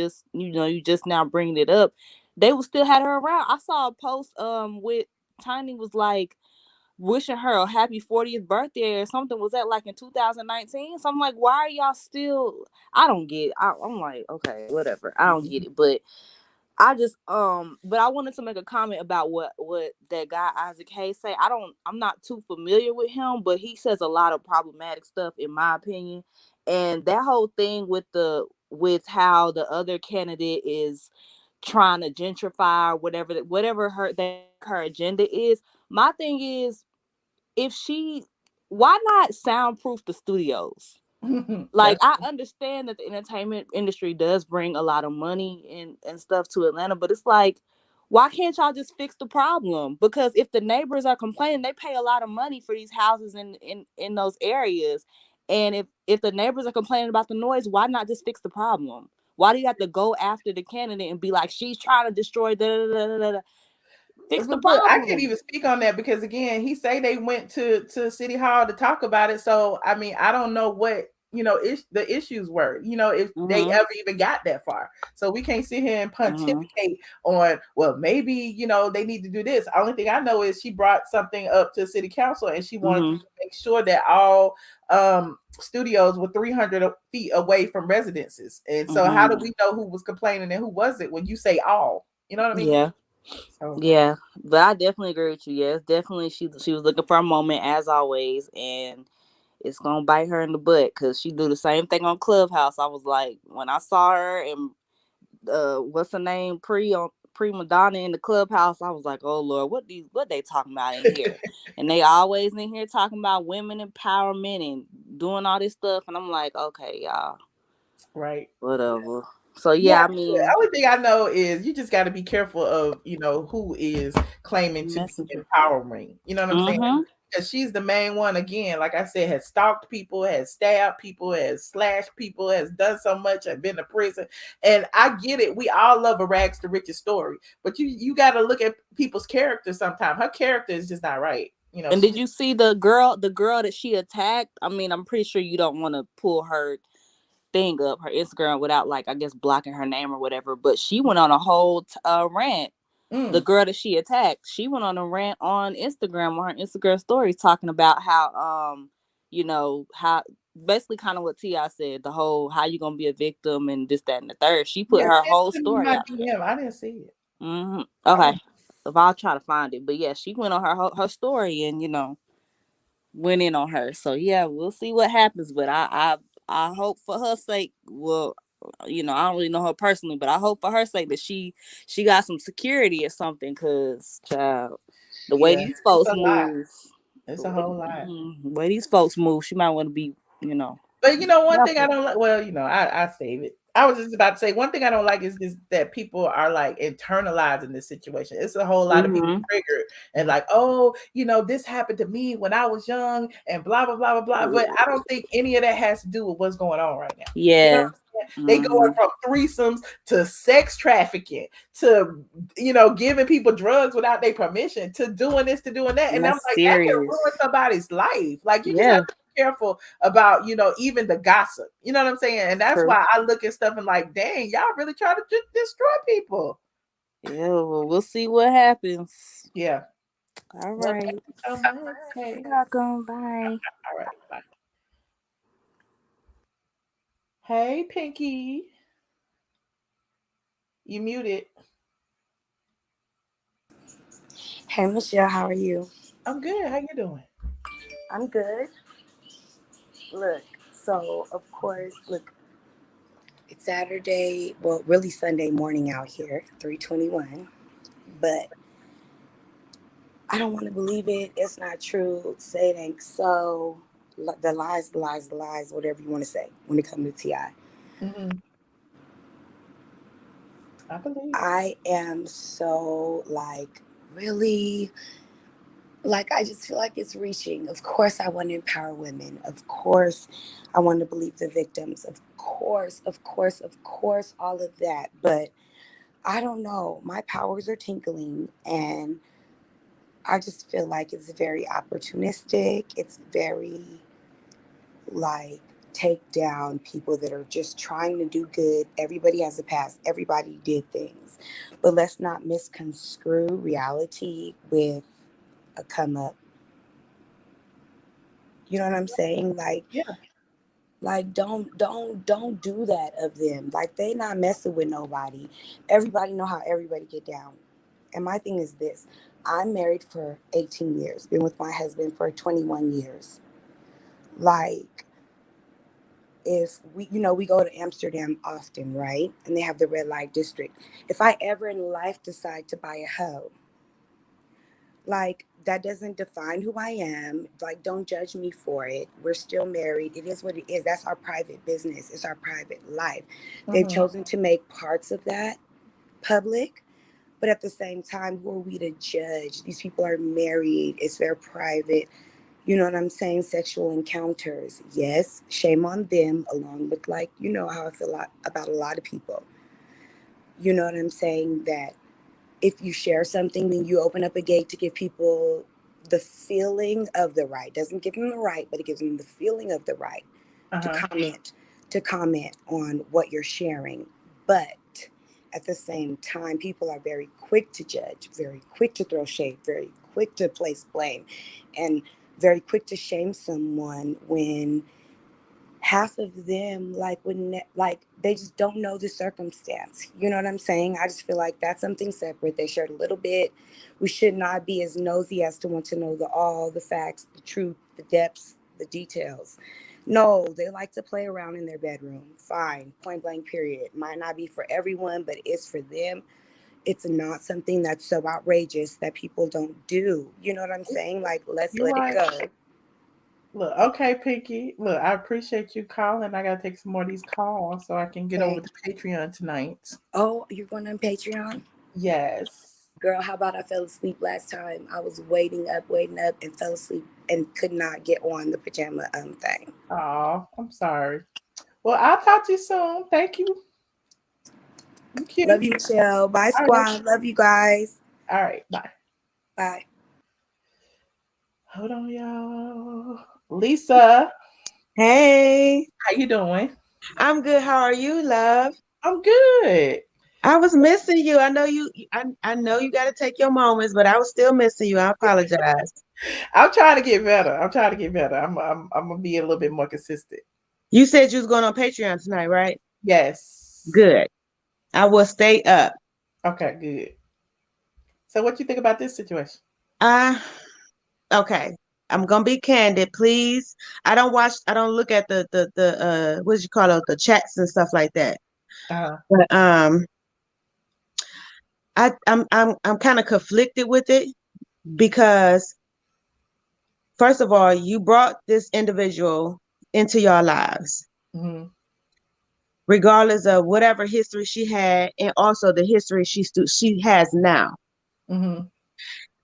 just now bringing it up, they would still had her around. I saw a post with Tiny was like wishing her a happy 40th birthday or something. Was that like in 2019? So I'm like, why are y'all still? I don't get it. I'm like, okay, whatever. I don't get it, but but I wanted to make a comment about what that guy Isaac Hayes say. I'm not too familiar with him, but he says a lot of problematic stuff in my opinion. And that whole thing with how the other candidate is trying to gentrify or whatever her agenda is. My thing is, if she why not soundproof the studios? Like, that's I understand that the entertainment industry does bring a lot of money and stuff to Atlanta, but it's like, why can't y'all just fix the problem? Because if the neighbors are complaining, they pay a lot of money for these houses in those areas. And if the neighbors are complaining about the noise, why not just fix the problem? Why do you have to go after the candidate and be like, she's trying to destroy da? Fix the But look, I can't problem. even speak on that because again, he say they went to City Hall to talk about it. So I mean, I don't know what the issues were. If they Mm-hmm. ever even got that far. So we can't sit here and Mm-hmm. pontificate on. Well, maybe they need to do this. Only thing I know is she brought something up to City Council and she wanted Mm-hmm. to make sure that all studios were 300 feet away from residences. And so, how do Mm-hmm. we know who was complaining and who wasn't when you say all? You know what I mean? Yeah. So. Yeah, but I definitely agree with you. Yes, definitely she was looking for a moment as always, and it's gonna bite her in the butt because she do the same thing on Clubhouse. I was like, when I saw her and what's her name, Pre Madonna in the Clubhouse, I was like, oh Lord, what they talking about in here? And they always in here talking about women empowerment and doing all this stuff, and I'm like, okay, y'all, Right. whatever. So Yeah, yeah, I the mean, only thing I know is you just got to be careful of, who is claiming to be messenger. empowering. You know what I'm saying? Mm-hmm. Because she's the main one, again, like I said, has stalked people, has stabbed people, has slashed people, has done so much, has been to prison. And I get it. We all love a rags to riches story. But you got to look at people's character sometimes. Her character is just not right. And She did just, you see the girl that she attacked? I mean, I'm pretty sure you don't want to pull her thing up, her Instagram, without like I guess blocking her name or whatever. But she went on a whole rant. The mm, girl that she attacked, she went on a rant on Instagram on her Instagram stories talking about how how basically kind of what T.I. said, the whole how you gonna be a victim and this, that, and the third. She put yeah, her send whole it to me in story my out there. DM. I didn't see it. Mm-hmm. I want Okay. if I'll try to find it. But yeah, she went on her story and went in on her. So yeah, we'll see what happens. But I hope for her sake. Well, I don't really know her personally, but I hope for her sake that she got some security or something. Cause child, the way these It's folks a lot. move, It's a whole lot. the way these folks move, she might want to be, But one thing I careful. don't like. Well, I save it. I was just about to say one thing I don't like is that people are like internalizing this situation. It's a whole lot of people triggered and like, oh, this happened to me when I was young and blah blah blah blah blah. But I don't think any of that has to do with what's going on right now. Yeah. They going from threesomes to sex trafficking to giving people drugs without their permission to doing this to doing that, and I'm like, that can ruin somebody's life. Like you just have to be careful about even the gossip. You know what I'm saying? And that's why I look at stuff and like, dang, y'all really try to destroy people. Yeah, well, we'll see what happens. Yeah. All right. Thank you so much. Hey. You're welcome. Bye. All right. Bye. Hey, Pinky. You muted. Hey, Michelle, how are you? I'm good. How you doing? I'm good. Look, so, of course, it's Saturday, well, really Sunday morning out here, 3:21, but I don't want to believe it. It's not true. Say it ain't so. The lies, whatever you want to say when it comes to T.I. Mm-hmm. I believe. I am so, really... I just feel like it's reaching. Of course, I want to empower women. Of course, I want to believe the victims. Of course, all of that. But I don't know. My powers are tinkling, and I just feel like it's very opportunistic. It's very, take down people that are just trying to do good. Everybody has a past. Everybody did things. But let's not misconstrue reality with a come up. You know what I'm saying? Don't do that of them. They not messing with nobody. Everybody know how everybody get down. And my thing is this: I'm married for 18 years. Been with my husband for 21 years. If we go to Amsterdam often, right? And they have the red light district. If I ever in life decide to buy a hoe, that doesn't define who I am. Don't judge me for it. We're still married. It is what it is. That's our private business. It's our private life. They've chosen to make parts of that public. But at the same time, who are we to judge? These people are married. It's their private, you know what I'm saying, sexual encounters. Yes, shame on them, along with how I feel about a lot of people. You know what I'm saying? That if you share something, then you open up a gate to give people the feeling of the right. Doesn't give them the right, but it gives them the feeling of the right to comment on what you're sharing. But at the same time, people are very quick to judge, very quick to throw shade, very quick to place blame, and very quick to shame someone when half of them they just don't know the circumstance. You know what I'm saying? I just feel like that's something separate. They shared a little bit. We should not be as nosy as to want to know all the facts, the truth, the depths, the details. No, they like to play around in their bedroom. Fine, point blank, period. Might not be for everyone, but it's for them. It's not something that's so outrageous that people don't do. You know what I'm saying? Let's let it go. Look, okay, Pinky. Look, I appreciate you calling. I gotta take some more of these calls so I can get over to Patreon tonight. Oh, you're going on Patreon? Yes. Girl, how about I fell asleep last time? I was waiting up, and fell asleep and could not get on the pajama thing. Oh, I'm sorry. Well, I'll talk to you soon. Thank you. Thank you. Love you, Michelle. Bye, squad. Right. Love you guys. All right. Bye. Bye. Hold on, y'all. Lisa. Hey. How you doing? I'm good. How are you, love? I'm good. I was missing you. I know you. I know you got to take your moments, but I was still missing you. I apologize. I'm trying to get better. I'm gonna be a little bit more consistent. You said you was going on Patreon tonight, right? Yes. Good. I will stay up. Okay, good. So what you think about this situation? Okay. I'm gonna be candid, please. I don't look at the what you call it, the chats and stuff like that. But I'm kind of conflicted with it because first of all, you brought this individual into your lives. Mm-hmm. Regardless of whatever history she had, and also the history she has now. Mm-hmm.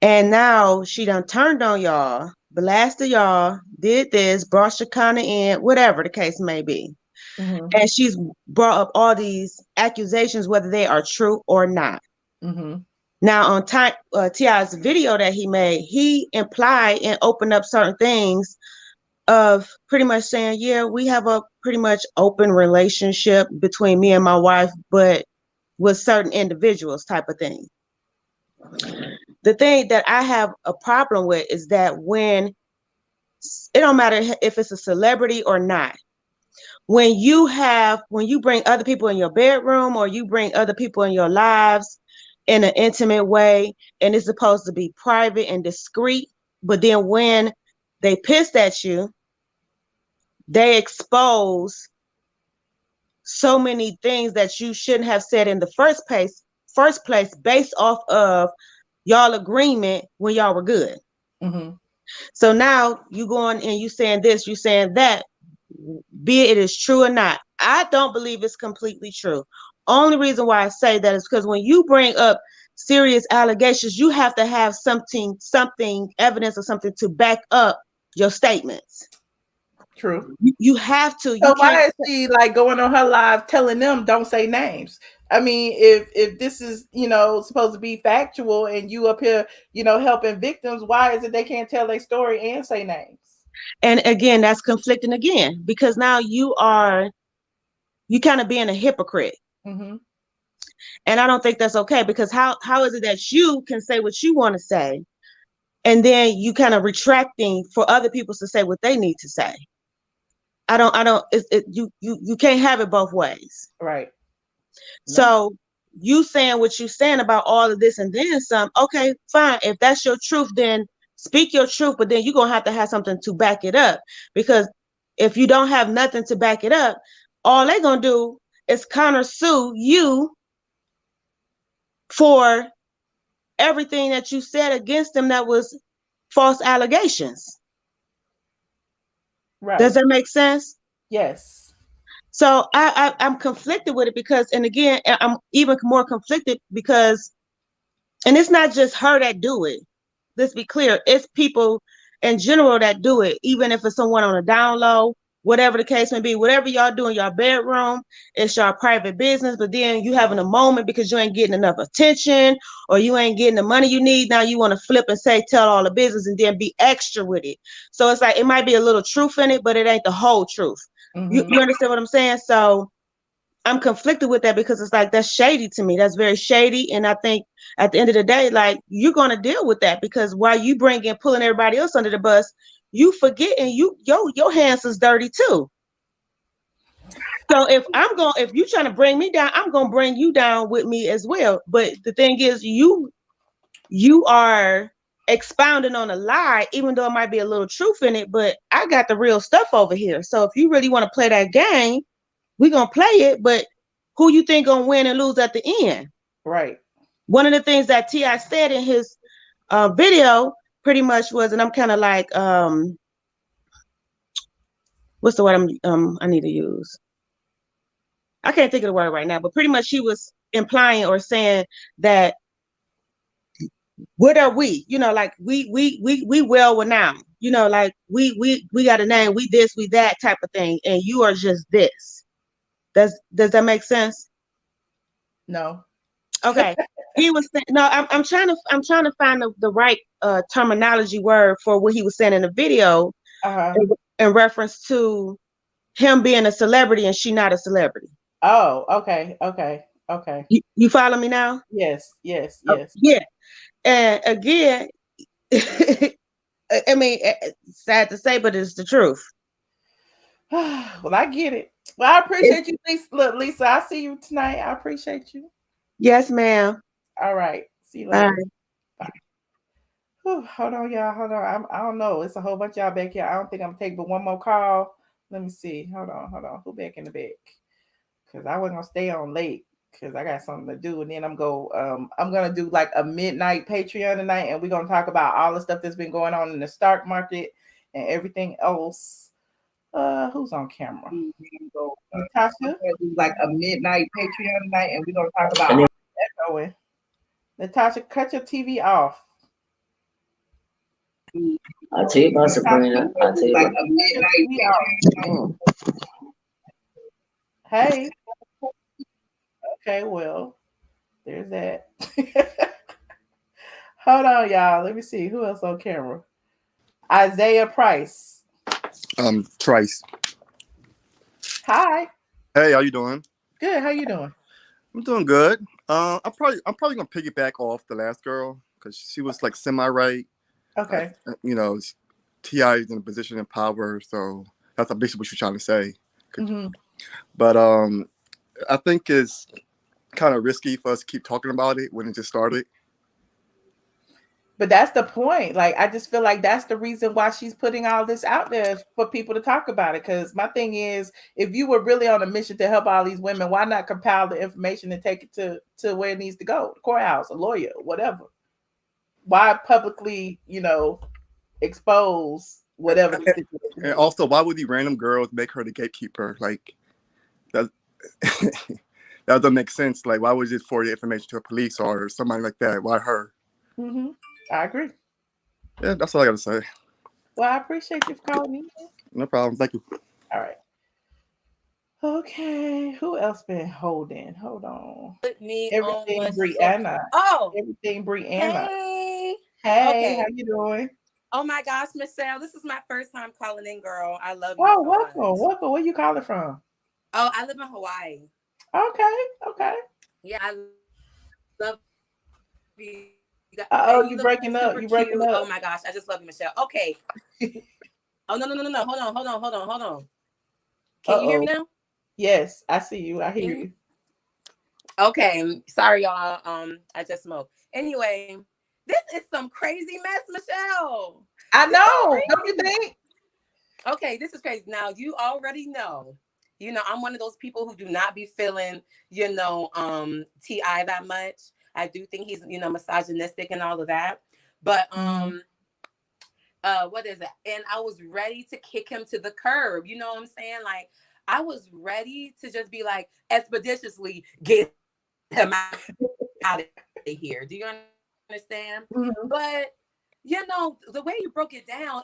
And now she done turned on y'all, blasted y'all, did this, brought Shekinah in, whatever the case may be. Mm-hmm. And she's brought up all these accusations, whether they are true or not. Mm-hmm. Now on T.I.'s video that he made, he implied and opened up certain things of pretty much saying, yeah, we have a pretty much open relationship between me and my wife, but with certain individuals type of thing. The thing that I have a problem with is that when it don't matter if it's a celebrity or not, when you bring other people in your bedroom or you bring other people in your lives in an intimate way, and it's supposed to be private and discreet, but then when they pissed at you, they expose so many things that you shouldn't have said in the first place based off of y'all agreement when y'all were good. Mm-hmm. So now you going and you saying this, you saying that, be it is true or not. I don't believe it's completely true. Only reason why I say that is because when you bring up serious allegations, you have to have something, evidence or something to back up your statements. True. You have to. So why is she like going on her live telling them don't say names? I mean, if this is, supposed to be factual and you up here, helping victims, why is it they can't tell their story and say names? And again, that's conflicting again, because now you kind of being a hypocrite. Mm-hmm. And I don't think that's okay, because how is it that you can say what you want to say and then you kind of retracting for other people to say what they need to say? You can't have it both ways. Right. So you saying what you saying about all of this and then some, okay, fine. If that's your truth, then speak your truth, but then you're going to have something to back it up, because if you don't have nothing to back it up, all they're going to do is countersue you for everything that you said against them that was false allegations. Right. Does that make sense? Yes. So I'm conflicted with it because, and again, I'm even more conflicted because, and it's not just her that do it. Let's be clear. It's people in general that do it, even if it's someone on a down low, whatever the case may be, whatever y'all do in your bedroom, it's your private business, but then you having a moment because you ain't getting enough attention or you ain't getting the money you need. Now you want to flip and say, tell all the business and then be extra with it. So it's like, it might be a little truth in it, but it ain't the whole truth. Mm-hmm. You understand what I'm saying? So I'm conflicted with that because it's like, that's shady to me. That's very shady. And I think at the end of the day, like, you're going to deal with that, because while you pulling everybody else under the bus, you forget and your hands is dirty too. So if you're trying to bring me down, I'm going to bring you down with me as well. But the thing is, you are expounding on a lie, even though it might be a little truth in it, but I got the real stuff over here. So if you really want to play that game, we're going to play it, but who you think going to win and lose at the end? Right. One of the things that T.I. said in his video pretty much was, and I'm kind of like, what's the word I need to use? I can't think of the word right now, but pretty much he was implying or saying that, what are we? Like we well renowned. Like we got a name, we this, we that type of thing, and you are just this. Does that make sense? No. Okay. He was saying, no, I'm trying to find the right terminology word for what he was saying in the video, in reference to him being a celebrity and she not a celebrity. Oh, okay. You follow me now? Yes. Yeah. And again, I mean, sad to say, but it's the truth. Well, I get it. Well, I appreciate you, Lisa. Look, Lisa, I see you tonight. I appreciate you. Yes, ma'am. All right. See you later. Whew, hold on, y'all. Hold on. I don't know. It's a whole bunch of y'all back here. I don't think I'm gonna take but one more call. Let me see. Hold on. Who back in the back? Cause I wasn't gonna stay on late because I got something to do, and then I'm gonna do like a midnight Patreon tonight, and we're gonna talk about all the stuff that's been going on in the stock market and everything else. Who's on camera? Natasha. Do like a midnight Patreon tonight, and we're gonna talk about all that going. Natasha, cut your TV off. I'll tell you about Sabrina. I'll tell you like about a midnight. Hey. Okay, well, there's that. Hold on, y'all. Let me see who else on camera. Isaiah Price. Trice. Hi. Hey, how you doing? Good. How you doing? I'm doing good. I'm probably gonna piggyback off the last girl because she was like semi-right. Okay. You know, T.I. is in a position of power, so that's basically what you're trying to say. Mm-hmm. But I think it's kind of risky for us to keep talking about it when it just started. But that's the point. Like, I just feel like that's the reason why she's putting all this out there for people to talk about it. Because my thing is, if you were really on a mission to help all these women, why not compile the information and take it to where it needs to go? The courthouse, a lawyer, whatever. Why publicly, expose whatever the situation is? And also, why would these random girls make her the gatekeeper? Like, that doesn't make sense. Like, why would you just forward the information to a police or somebody like that? Why her? Mm-hmm. I agree. Yeah, that's all I got to say. Well, I appreciate you for calling me. No problem. Thank you. All right. Okay. Who else been holding? Hold on. Put me Everything on Brianna. Oh. Everything Brianna. Hey. Hey, Okay. how you doing? Oh my gosh, Michelle, this is my first time calling in, girl. I love you Oh, so welcome. much. Welcome. Where you calling from? Oh, I live in Hawaii. Okay. Yeah, I love you. Oh, You you look breaking up. super You breaking cute. up. Oh my gosh, I just love you, Michelle. Okay. Oh, no. Hold on. Can you hear me now? Yes, I see you. I hear you. Okay. Sorry, y'all. I just smoked. Anyway, this is some crazy mess, Michelle. I know. Don't you think? Okay, this is crazy. Now, you already know, I'm one of those people who do not be feeling, T.I. that much. I do think he's, misogynistic and all of that. But, what is it? And I was ready to kick him to the curb. You know what I'm saying? Like, I was ready to just be like, expeditiously get him out of here. Do you understand? Mm-hmm. But the way you broke it down,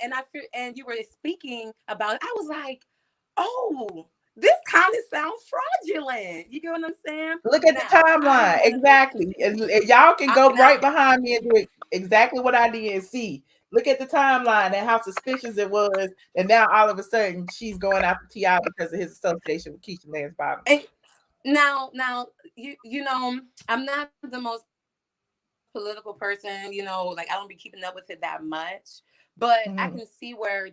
and you were speaking about it, I was like, oh, this kind of sounds fraudulent. You get what I'm saying? Look at the timeline. Exactly. And y'all can go right behind me and do exactly what I did and see. Look at the timeline and how suspicious it was. And now all of a sudden she's going after T.I. because of his association with Keisha Lance Bottom. Now, I'm not the most political person, like I don't be keeping up with it that much, but I can see where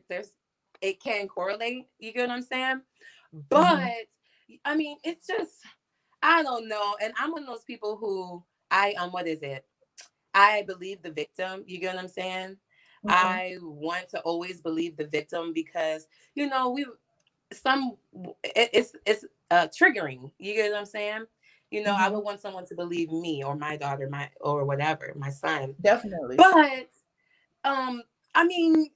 it can correlate. You get what I'm saying? But I mean, it's just, I don't know. And I'm one of those people who what is it? I believe the victim. You get what I'm saying? I want to always believe the victim because, it's triggering. You get what I'm saying? I would want someone to believe me or my daughter, or whatever, my son. Definitely. But I mean,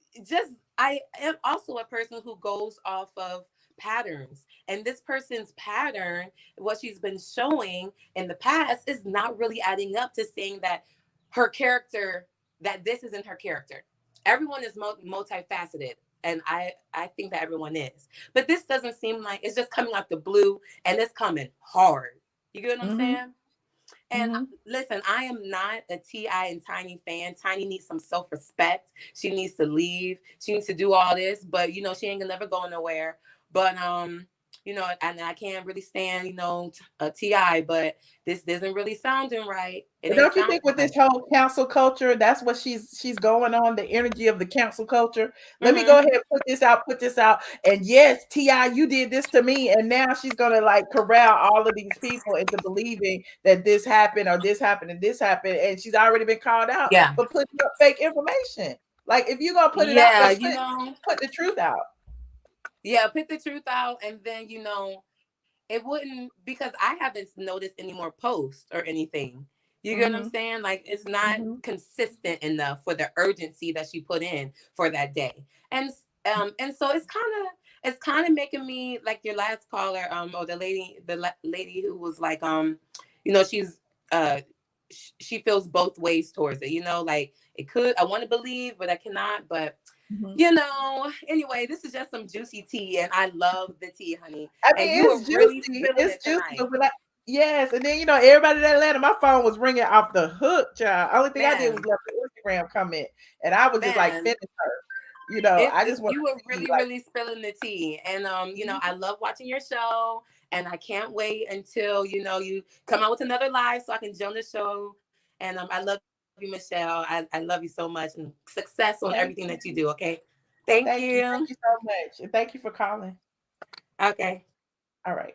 I am also a person who goes off of patterns, and this person's pattern, what she's been showing in the past, is not really adding up to saying that her character, that this isn't her character. Everyone is multifaceted, and I think that everyone is, but this doesn't seem like it's just coming out the blue, and it's coming hard. You get what I'm saying? And listen, I am not a T.I. and Tiny fan. Tiny needs some self-respect. She needs to leave. She needs to do all this, but she ain't gonna never go nowhere. But you know, and I can't really stand, you know, T.I., but this isn't really sounding right. It But ain't don't you sounding think with this right. whole council culture, that's what she's going on, the energy of the council culture? Let me Mm-hmm. go ahead and put this out. And yes, T.I., you did this to me. And now she's gonna like corral all of these people into believing that this happened or this happened and this happened. And she's already been called out Yeah. for putting up fake information. Like if you're gonna put it out, Yeah, then you know, put the truth out. yeah, put the truth out, and then, you know, it wouldn't, because I haven't noticed any more posts or anything. You get what I'm Mm-hmm. saying? Like, it's not Mm-hmm. consistent enough for the urgency that she put in for that day. And so it's kind of making me like your last caller, or lady who was like, you know, she feels both ways towards it, you know, like I want to believe, but I cannot. But Mm-hmm. you know, anyway, this is just some juicy tea, and I love the tea, honey. I And mean, you it's are really juicy. spilling It's it juicy. tonight, But like, yes, and then you know, everybody in Atlanta, my phone was ringing off the hook, child. Only thing I did was man. left an Instagram comment, and I was just like, Man, finish her. You know, I just want you were to see really, like, really spilling the tea. And you know, I love watching your show, and I can't wait until, you know, you come out with another live so I can join the show. And I love you, Michelle. I love you so much, and success on everything thank that you you, do. Okay, thank thank you. you so much, and thank you for calling. Okay. All right.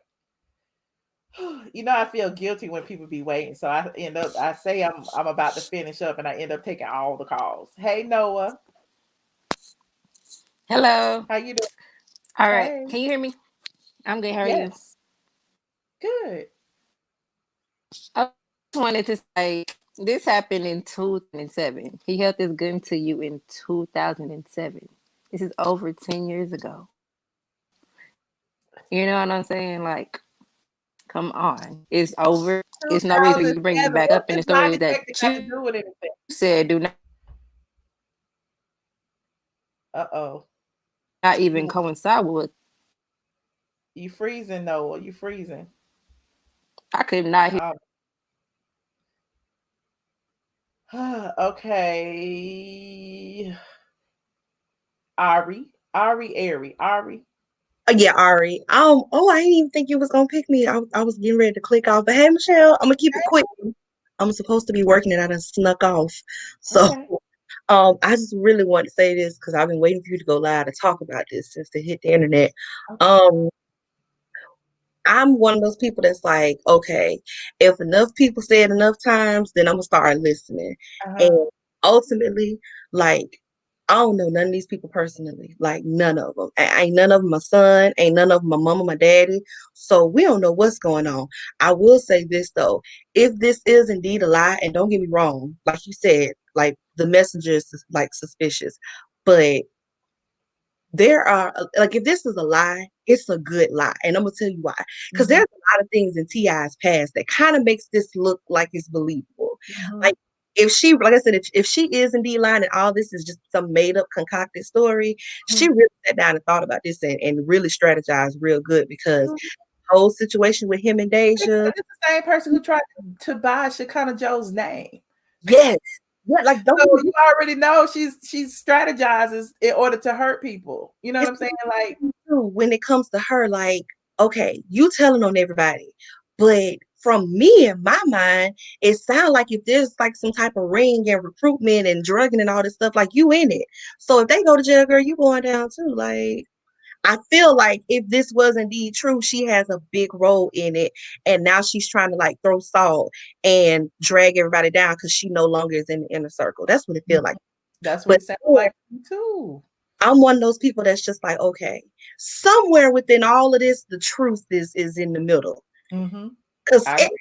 You know, I feel guilty when people be waiting, so I say I'm about to finish up, and I end up taking all the calls. Hey Noah, Hello. how you doing? All right. Hey, Can you hear me? I'm good. How are you? yes, good. I just wanted to say this happened in 2007. He held this gun to you in 2007. This is over 10 years ago. You know what I'm saying? Like, come on. It's over. It's no reason for you to bring it 2007. back What's up in this the lie story that detector got to you do with anything? said do Uh-oh. not even You coincide with. you freezing, Noah. You freezing. I could not hear. Um, okay. Ari. Yeah, Ari. Oh, I didn't even think you was gonna pick me. I was getting ready to click off. But hey, Michelle, I'm gonna keep it quick. I'm supposed to be working and I done snuck off. So, Okay. I just really want to say this because I've been waiting for you to go live to talk about this since it hit the internet. Okay. Um, I'm one of those people that's like, okay, if enough people say it enough times, then I'm gonna start listening. Uh-huh. And ultimately, like, I don't know none of these people personally, like none of them. Ain't none of them my son, ain't none of them my mama, my daddy. So we don't know what's going on. I will say this though, if this is indeed a lie, and don't get me wrong, like you said, like the messenger is like suspicious, but there are like if this is a lie, it's a good lie, and I'm gonna tell you why. Because Mm-hmm. there's a lot of things in Ti's past that kind of makes this look like it's believable. Mm-hmm. Like if she, like I said, if she is indeed lying and all this is just some made up concocted story, she really sat down and thought about this and really strategized real good because Mm-hmm. whole situation with him and Deja, It's the same person who tried to buy Shekinah Joe's name. yes, yeah, like don't So get me you already know she strategizes in order to hurt people. You know what it's I'm saying? Like, true when it comes to her, like, okay, you telling on everybody. But from me in my mind, it sounds like if there's like some type of ring and recruitment and drugging and all this stuff, like you in it. So if they go to jail, girl, you going down too. Like I feel like if this was indeed true, she has a big role in it. And now she's trying to like throw salt and drag everybody down because she no longer is in the inner circle. That's what it feels like. that's what But it sounds like to me too. I'm one of those people that's just like, okay, somewhere within all of this, the truth is in the middle. Mm-hmm. Because I agree.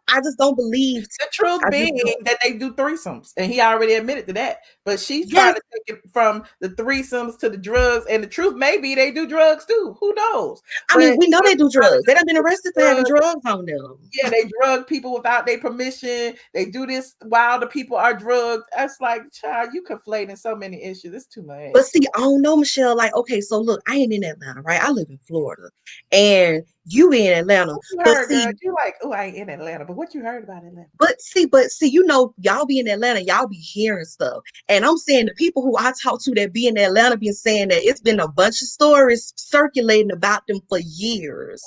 I just don't believe. The truth I just being don't. that they do threesomes, and he already admitted to that. But she's trying Yes, to take it from the threesomes to the drugs, and the truth may be they do drugs too. Who knows? I But mean we know they do trying to drugs. They done been arrested for having drug, drugs on them. yeah, they drug people without their permission. They do this while the people are drugged. That's like, child, you conflating so many issues. It's too But much. see, I don't know, Michelle. Like, okay, so look, I ain't in Atlanta, right? I live in Florida, and You in Atlanta. What you But heard, see, girl? You like, oh, I ain't in Atlanta, but what you heard about Atlanta? but see, you know, y'all be in Atlanta, y'all be hearing stuff. And I'm saying the people who I talk to that be in Atlanta been saying that it's been a bunch of stories circulating about them for years.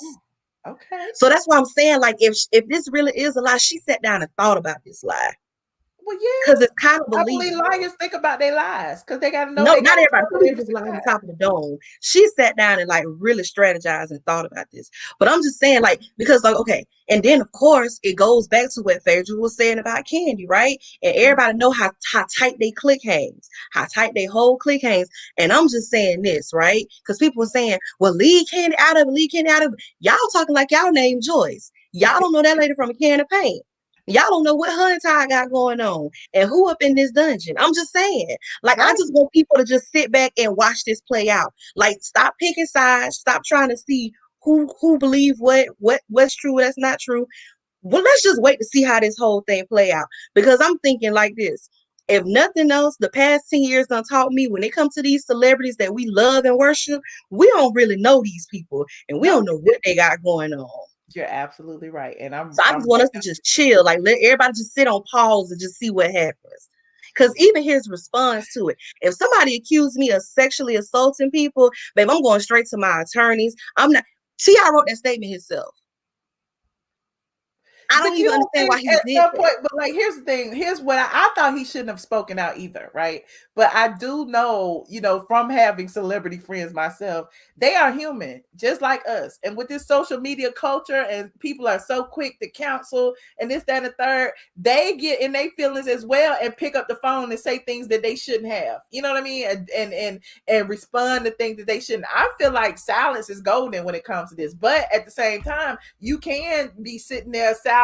Okay. So that's why I'm saying, like, if this really is a lie, she sat down and thought about this lie. Well, yeah. Because it's kind of I believe believable. liars think about their lies because they got to know No, they got not to everybody. cover Some people every just lie single on time. top of the dome. She sat down and like really strategized and thought about this. But I'm just saying, like, because like, okay, and then of course it goes back to what Phaedra was saying about Candy, right? And everybody know how tight they click hangs, how tight they whole click hangs. And I'm just saying this, right? Because people were saying, well, leave Candy out of it, leave Candy out of it. Y'all talking like y'all named Joyce. Y'all don't know that lady from a can of paint. Y'all don't know what her and Ty got going on and who up in this dungeon. I'm just saying. Like, I Right. just want people to just sit back and watch this play out. Like, stop picking sides. Stop trying to see who believe what's true, what's not true. Well, let's just wait to see how this whole thing play out. Because I'm thinking like this. If nothing else, the past 10 years done taught me when it comes to these celebrities that we love and worship, we don't really know these people and we No, don't know what they got going on. you're absolutely right. And So I just want us to just chill, like let everybody just sit on pause and just see what happens. Because even his response to it, if somebody accused me of sexually assaulting people, babe, I'm going straight to my attorneys. I'm not. T.I. wrote that statement himself. I don't But you even don't understand why think he at did some that. point, but like here's the thing. Here's what I thought he shouldn't have spoken out either, right? But I do know, from having celebrity friends myself, they are human, just like us. And with this social media culture, and people are so quick to counsel and this, that, and the third, they get in their feelings as well and pick up the phone and say things that they shouldn't have. You know what I mean? And respond to things that they shouldn't. I feel like silence is golden when it comes to this. But at the same time, you can be sitting there silent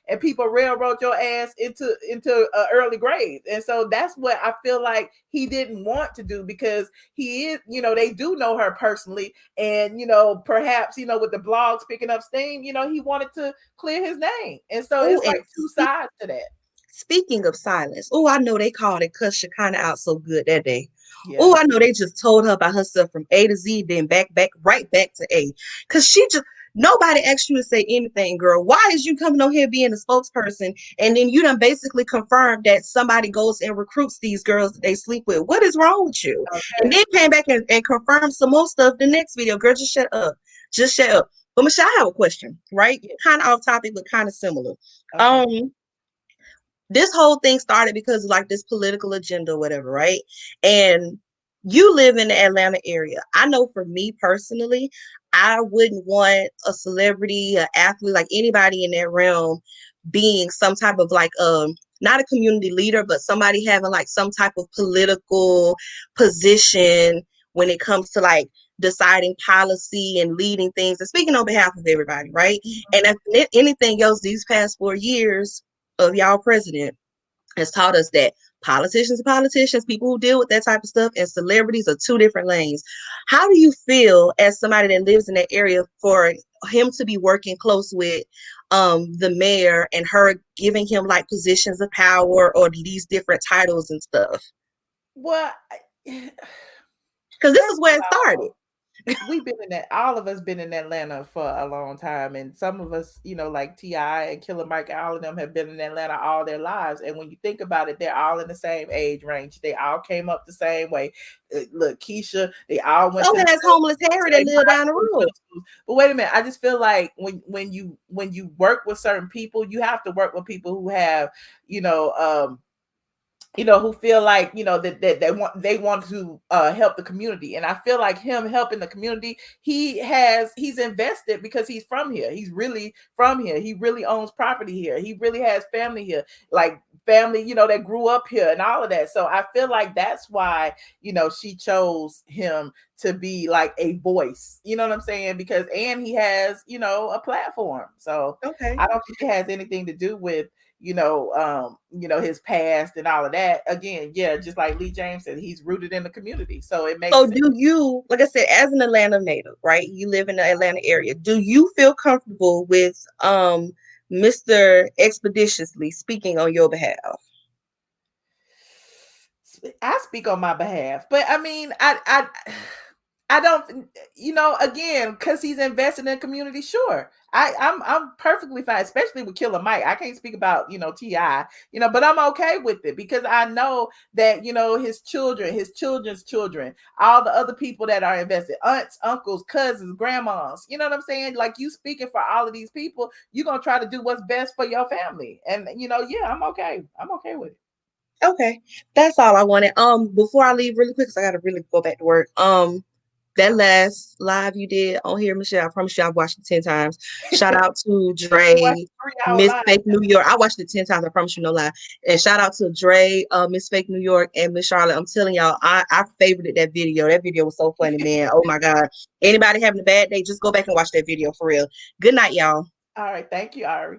and people railroad your ass into an early grave. And so that's what I feel like he didn't want to do, because he is, they do know her personally. And, perhaps, with the blogs picking up steam, he wanted to clear his name. And so Oh, it's like two sides to that. Speaking of silence, oh, I know they called and cussed Shekinah out so good that day. Yeah. Oh, I know they just told her about herself from A to Z, then right back to A. Because nobody asked you to say anything, girl. Why is you coming on here being a spokesperson? And then you done basically confirmed that somebody goes and recruits these girls that they sleep with. What is wrong with you? Okay. And then came back and confirmed some more stuff the next video. Girl, just shut up. Just shut up. But Michelle, I have a question, right? Kind of off topic, but kind of similar. Okay. This whole thing started because of like this political agenda or whatever, right? And you live in the Atlanta area. I know for me personally, I wouldn't want a celebrity, an athlete, like anybody in that realm being some type of like not a community leader, but somebody having like some type of political position when it comes to like deciding policy and leading things and speaking on behalf of everybody, right? And if anything else, these past 4 years of y'all president has taught us that politicians are politicians, people who deal with that type of stuff, and celebrities are two different lanes. How do you feel as somebody that lives in that area for him to be working close with the mayor and her giving him like positions of power or these different titles and stuff? Well, because this is where it started. We've been in that. All of us been in Atlanta for a long time, and some of us, like T.I. and Killer Mike, all of them have been in Atlanta all their lives. And when you think about it, they're all in the same age range. They all came up the same way. Look, Keisha, they all went to that's homeless Harry that lived down the road. But wait a minute, I just feel like when you work with certain people, you have to work with people who have, who feel like, that they want to help the community. And I feel like him helping the community, he's invested because he's from here. He's really from here. He really owns property here. He really has family here, like family, that grew up here and all of that. So I feel like that's why, she chose him to be like a voice, you know what I'm saying? Because, and he has, a platform. So okay. I don't think it has anything to do with, his past and all of that. Again, yeah, just like Lee James said, he's rooted in the community. So it makes sense. Do you, like I said, as an Atlanta native, right? You live in the Atlanta area. Do you feel comfortable with Mr. Expeditiously speaking on your behalf? I speak on my behalf, but I mean, I I don't, again, because he's invested in the community. Sure, I'm perfectly fine, especially with Killer Mike. I can't speak about Ti, but I'm okay with it because I know that his children, his children's children, all the other people that are invested, aunts, uncles, cousins, grandmas. You know what I'm saying? Like, you speaking for all of these people, you're gonna try to do what's best for your family, and yeah, I'm okay. I'm okay with it. Okay, that's all I wanted. Before I leave really quick, 'cause I gotta really go back to work. That last live you did on here, Michelle, I promise you I've watched it 10 times. Shout out to You watched Dre, 3 hour Miss live. Fake New York. I watched it 10 times, I promise you, no lie. And shout out to Dre, Miss Fake New York, and Miss Charlotte. I'm telling y'all, I favorited that video. That video was so funny, man. Oh my God. Anybody having a bad day, just go back and watch that video for real. Good night, y'all. All right, thank you, Ari.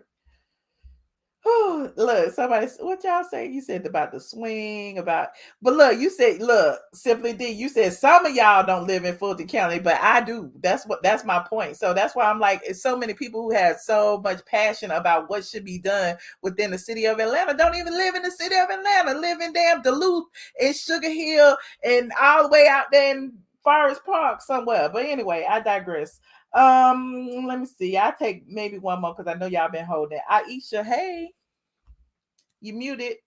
Look, somebody, what y'all say? You said about the swing, but look, you said, look, Simply D, you said some of y'all don't live in Fulton County, but I do. That's my point. So that's why I'm like, it's so many people who have so much passion about what should be done within the city of Atlanta don't even live in the city of Atlanta, live in damn Duluth and Sugar Hill and all the way out there in Forest Park somewhere. But anyway, I digress. Let me see. I'll take maybe one more because I know y'all been holding. Aisha, hey. You muted.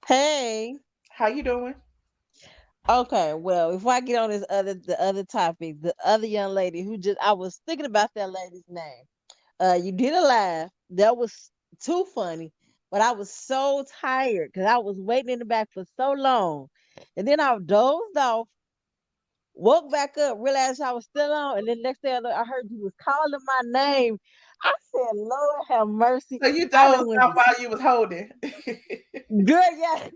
Hey. How you doing? Okay, well, before I get on the other topic, the other young lady I was thinking about that lady's name. You did a live. That was too funny, but I was so tired because I was waiting in the back for so long. And then I dozed off, woke back up, realized I was still on, and then next thing I heard you was calling my name. I said, Lord have mercy. So you I dozed done went off while you was holding. Good, yeah.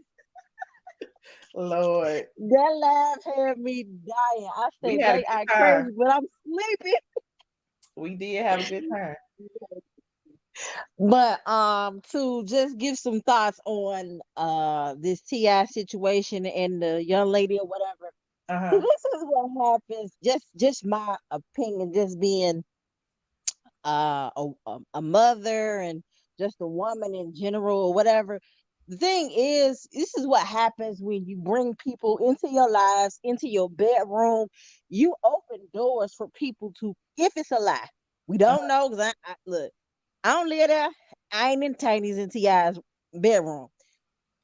Lord. That laugh had me dying. I We said had a they good are time. crazy, but I'm sleepy. We did have a good time. But to just give some thoughts on this Ti situation and the young lady or whatever. See, this is what happens. Just my opinion, just being a mother and just a woman in general or whatever. The thing is, this is what happens when you bring people into your lives, into your bedroom. You open doors for people to, if it's a lie. We don't know, because look, I don't live there. I ain't in Tiny's and Ti's bedroom.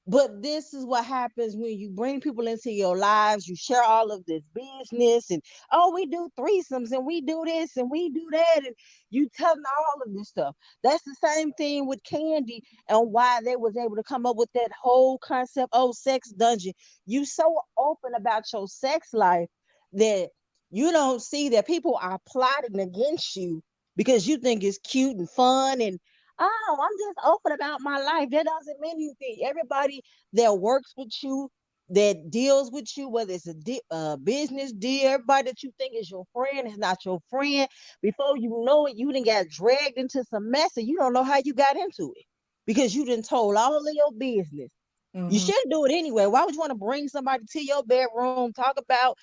But this is what happens when you bring people into your lives. You share all of this business and, oh, we do threesomes and we do this and we do that. And you tell them all of this stuff. That's the same thing with Candy and why they was able to come up with that whole concept, oh, sex dungeon. You so open about your sex life that you don't see that people are plotting against you because you think it's cute and fun and, oh, I'm just open about my life. That doesn't mean anything. Everybody that works with you, that deals with you, whether it's a business deal, everybody that you think is your friend is not your friend. Before you know it, you done got dragged into some mess and you don't know how you got into it because you done told all of your business. You shouldn't do it anyway. Why would you want to bring somebody to your bedroom, talk about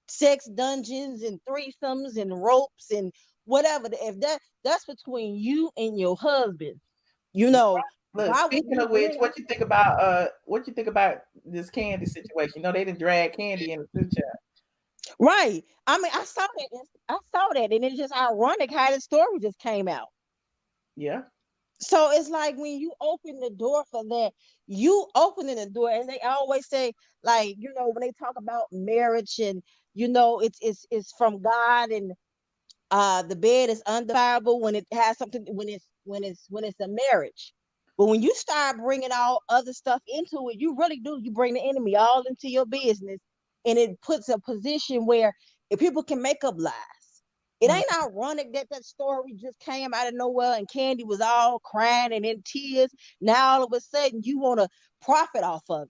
sex dungeons and threesomes and ropes and whatever? If that's between you and your husband, Look, why would speaking you of which, bring what you think about this Candy situation? They didn't drag Candy in the future. Right. I mean, I saw that, and it's just ironic how the story just came out. Yeah. So it's like when you open the door for that, you opening the door, and they always say, like, when they talk about marriage and it's from God, and the bed is undefilable when it has something, when it's a marriage. But when you start bringing all other stuff into it, you really do. You bring the enemy all into your business, and it puts a position where if people can make up lies. It ain't ironic that story just came out of nowhere and Candy was all crying and in tears. Now all of a sudden you want to profit off of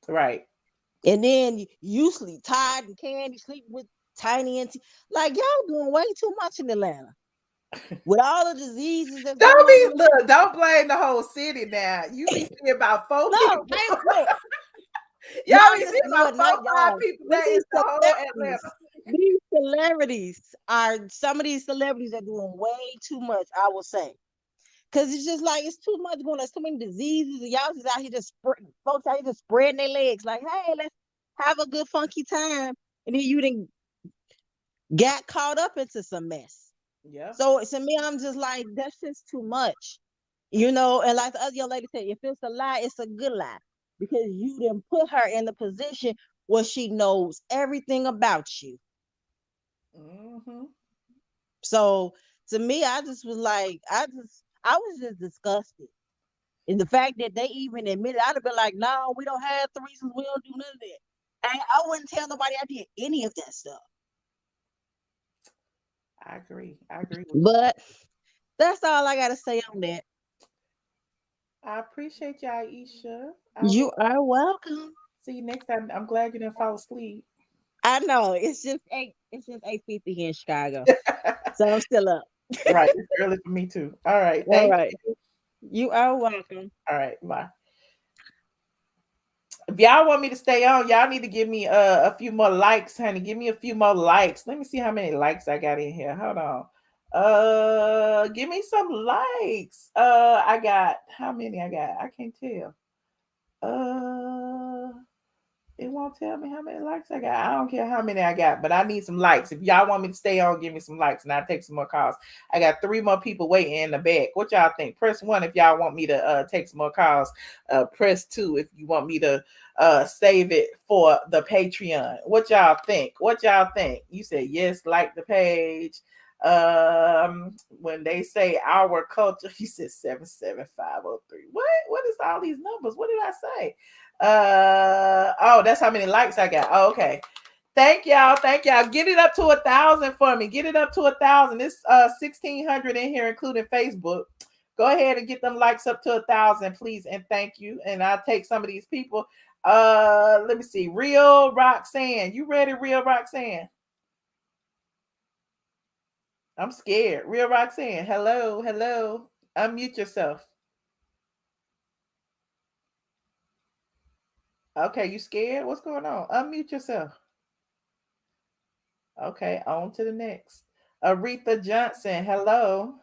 it. Right. And then you sleep tired and Candy sleep with Tiny and like y'all doing way too much in Atlanta. With all the diseases that's going on. Don't blame the whole city now. You be seeing about 4 people. Y'all be seeing about 4-5 people that is the whole Atlanta. These celebrities some of these celebrities are doing way too much, I will say. Cause it's just like it's too much going on. There's too many diseases, and y'all just out here folks out here just spreading their legs. Like, hey, let's have a good funky time, and then you didn't got caught up into some mess. Yeah. So to me, I'm just like, that's just too much, you know. And like the other young lady said, if it's a lie, it's a good lie because you didn't put her in the position where she knows everything about you. Mm-hmm. So to me, I just was like, I was just disgusted. And the fact that they even admitted, I'd have been like, no, we don't have threesomes, we don't do none of that. And I wouldn't tell nobody I did any of that stuff. I agree with you. But that's all I gotta say on that. I appreciate you, Aisha. You are welcome. See you next time. I'm glad you didn't fall asleep. I know it's just 8:50 here in Chicago. So I'm still up. Right. It's early for me too. All right. All right. You are welcome. All right. Bye. If y'all want me to stay on, y'all need to give me a few more likes, honey. Give me a few more likes. Let me see how many likes I got in here. Hold on. Give me some likes. I got how many I got? I can't tell. It won't tell me how many likes I got. I don't care how many I got, but I need some likes. If y'all want me to stay on, give me some likes and I'll take some more calls. I got 3 more people waiting in the back. What y'all think? Press 1 if y'all want me to take some more calls. Press 2 if you want me to save it for the Patreon. What y'all think? You said yes, like the page. When they say our culture, you said 77503. What is all these numbers? What did I say? Oh, that's how many likes I got. Oh, okay. Thank y'all. Get it up to 1,000 for me. Get it up to 1,000. It's 1,600 in here, including Facebook. Go ahead and get them likes up to 1,000, please, and thank you. And I'll take some of these people. Let me see. Real Roxanne. You ready, Real Roxanne? I'm scared. Real Roxanne. Hello. Unmute yourself. Okay, you scared? What's going on? Unmute yourself. Okay, on to the next. Aretha Johnson. Hello.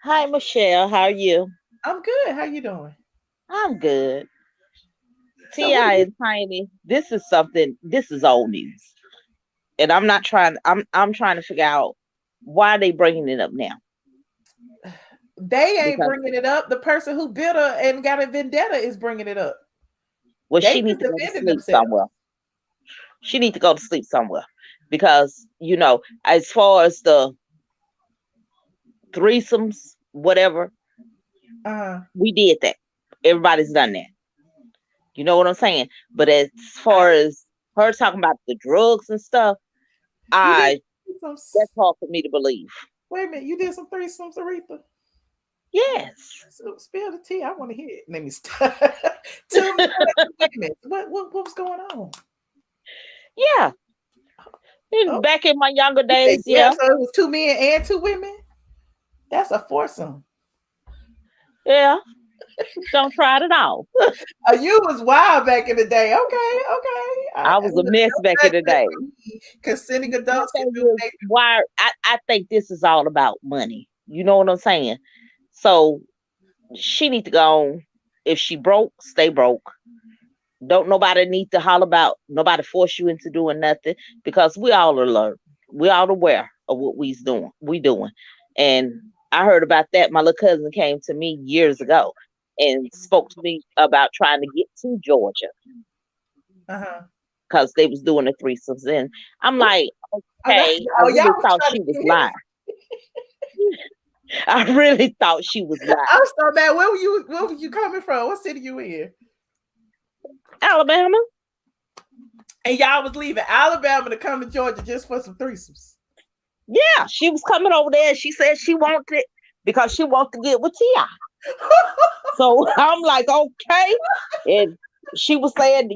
Hi, Michelle. How are you? I'm good. How you doing? I'm good. T.I. and Tiny. This is old news. And I'm trying to figure out why they bringing it up now. They ain't bringing it up. The person who bit her and got a vendetta is bringing it up. Well, she needs to go to sleep somewhere. She needs to go to sleep somewhere because, as far as the threesomes, whatever, we did that. Everybody's done that. You know what I'm saying? But as far as her talking about the drugs and stuff, that's hard for me to believe. Wait a minute, you did some threesomes, Aretha? Yes. So spill the tea. I want to hear it. Let me start. Tell me what was going on? Yeah. Back in my younger days, yeah. So it was 2 men and 2 women? That's a foursome. Yeah. Don't try it at all. You was wild back in the day. Okay. I was a mess back in the day. Consenting adults can do why I think this is all about money. You know what I'm saying? So she need to go on. If she broke, stay broke. Don't nobody need to holler about, nobody force you into doing nothing because we all alert. We all aware of what we doing. And I heard about that. My little cousin came to me years ago and spoke to me about trying to get to Georgia. Because they was doing the threesomes. And I'm like, okay, I really thought she was lying. I really thought she was lying. I was so mad. Where were you coming from? What city you in? Alabama. And y'all was leaving Alabama to come to Georgia just for some threesomes. Yeah, she was coming over there. She said she wanted it because she wants to get with T.I. So I'm like, okay. And she was saying,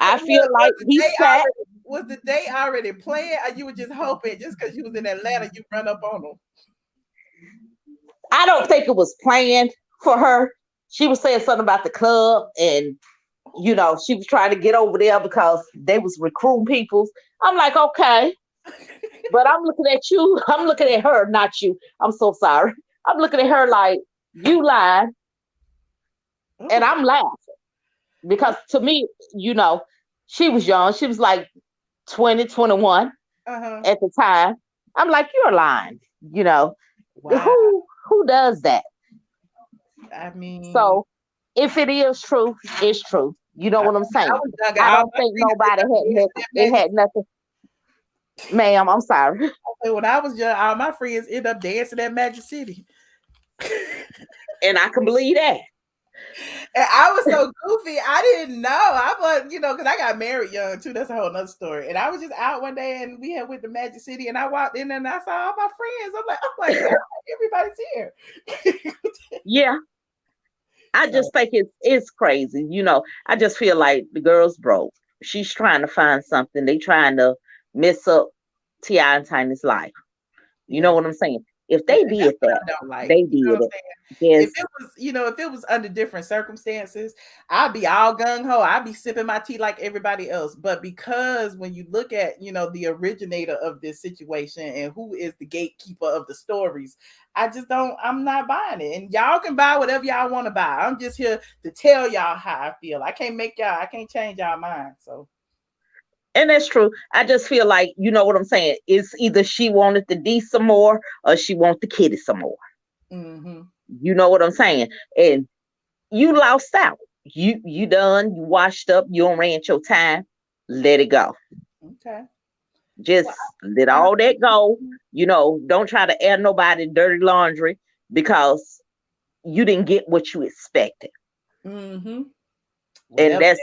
I feel like he's fat. Was the day already planned, or you were just hoping just because you was in Atlanta, you run up on them? I don't think it was planned for her. She was saying something about the club, and she was trying to get over there because they was recruiting people. I'm like, okay. But I'm looking at you. I'm looking at her, not you. I'm so sorry. I'm looking at her like, You lied, and Ooh. I'm laughing because to me, she was young. She was like 20, 21 at the time. I'm like, you're lying. Wow. Who does that? I mean, So if it is true, it's true. You know what I'm saying? I was younger. I All don't my think friends nobody ended up had dancing that it Magic had nothing. Ma'am, I'm sorry. when I was young, all my friends ended up dancing at Magic City. And I can believe that. And I was so goofy. I didn't know. I was, because I got married young too. That's a whole nother story. And I was just out one day and we had went to Magic City and I walked in and I saw all my friends. I'm like, oh my God, everybody's here. Yeah. I just think it's crazy. I just feel like the girl's broke. She's trying to find something. They trying to mess up T.I. and Tiny's life. You know what I'm saying? If they did that, I don't like. they You know did what I'm it. saying? Yes. If it was under different circumstances, I'd be all gung ho. I'd be sipping my tea like everybody else. But because when you look at, the originator of this situation and who is the gatekeeper of the stories, I'm not buying it. And y'all can buy whatever y'all want to buy. I'm just here to tell y'all how I feel. I can't change y'all mind. So. And that's true. I just feel like, you know what I'm saying? It's either she wanted the D some more or she want the kitty some more. Mm-hmm. You know what I'm saying? And you lost out. You done, you washed up, you don't ran your time. Let it go. Okay. Just let all that go. Don't try to air nobody dirty laundry because you didn't get what you expected. Mm-hmm. And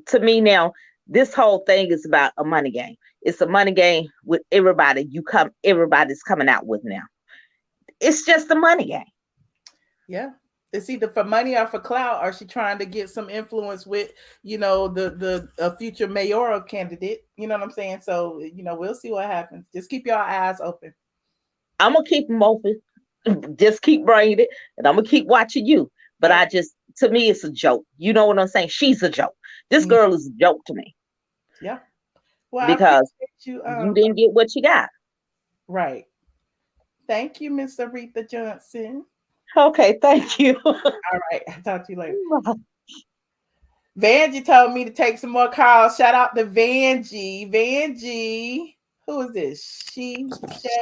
to me now, this whole thing is about a money game. It's a money game with everybody. Everybody's coming out with now. It's just a money game. Yeah. It's either for money or for clout, or she trying to get some influence with, the future mayoral candidate. You know what I'm saying? So, we'll see what happens. Just keep your eyes open. I'm going to keep them open. Just keep bringing it. And I'm going to keep watching you. But to me, it's a joke. You know what I'm saying? She's a joke. This girl is a joke to me. Yeah. Well, because you didn't get what you got. Right. Thank you, Miss Aretha Johnson. Okay, thank you. All right. I'll talk to you later. Vanjie told me to take some more calls. Shout out to Vanjie. Vanjie. Who is this? Shay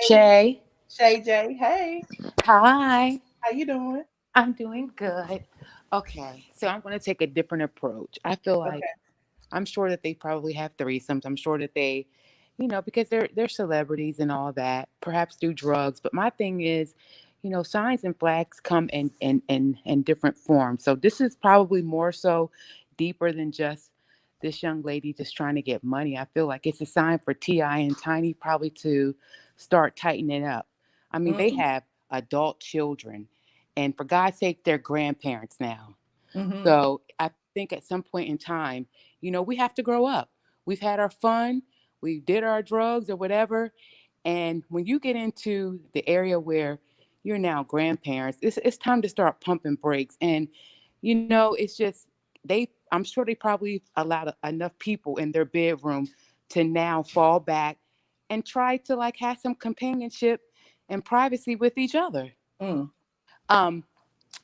J. Hey. Hi. How you doing? I'm doing good. Okay, so I'm going to take a different approach. I feel like I'm sure that they probably have threesomes. I'm sure that they, because they're celebrities and all that, perhaps do drugs. But my thing is, signs and flags come in different forms. So this is probably more so deeper than just this young lady just trying to get money. I feel like it's a sign for T.I. and Tiny probably to start tightening up. I mean, they have adult children, and for God's sake, they're grandparents now. Mm-hmm. So I think at some point in time, we have to grow up. We've had our fun, we did our drugs or whatever. And when you get into the area where you're now grandparents, it's time to start pumping brakes. And, it's just, I'm sure they probably allowed enough people in their bedroom to now fall back and try to have some companionship and privacy with each other.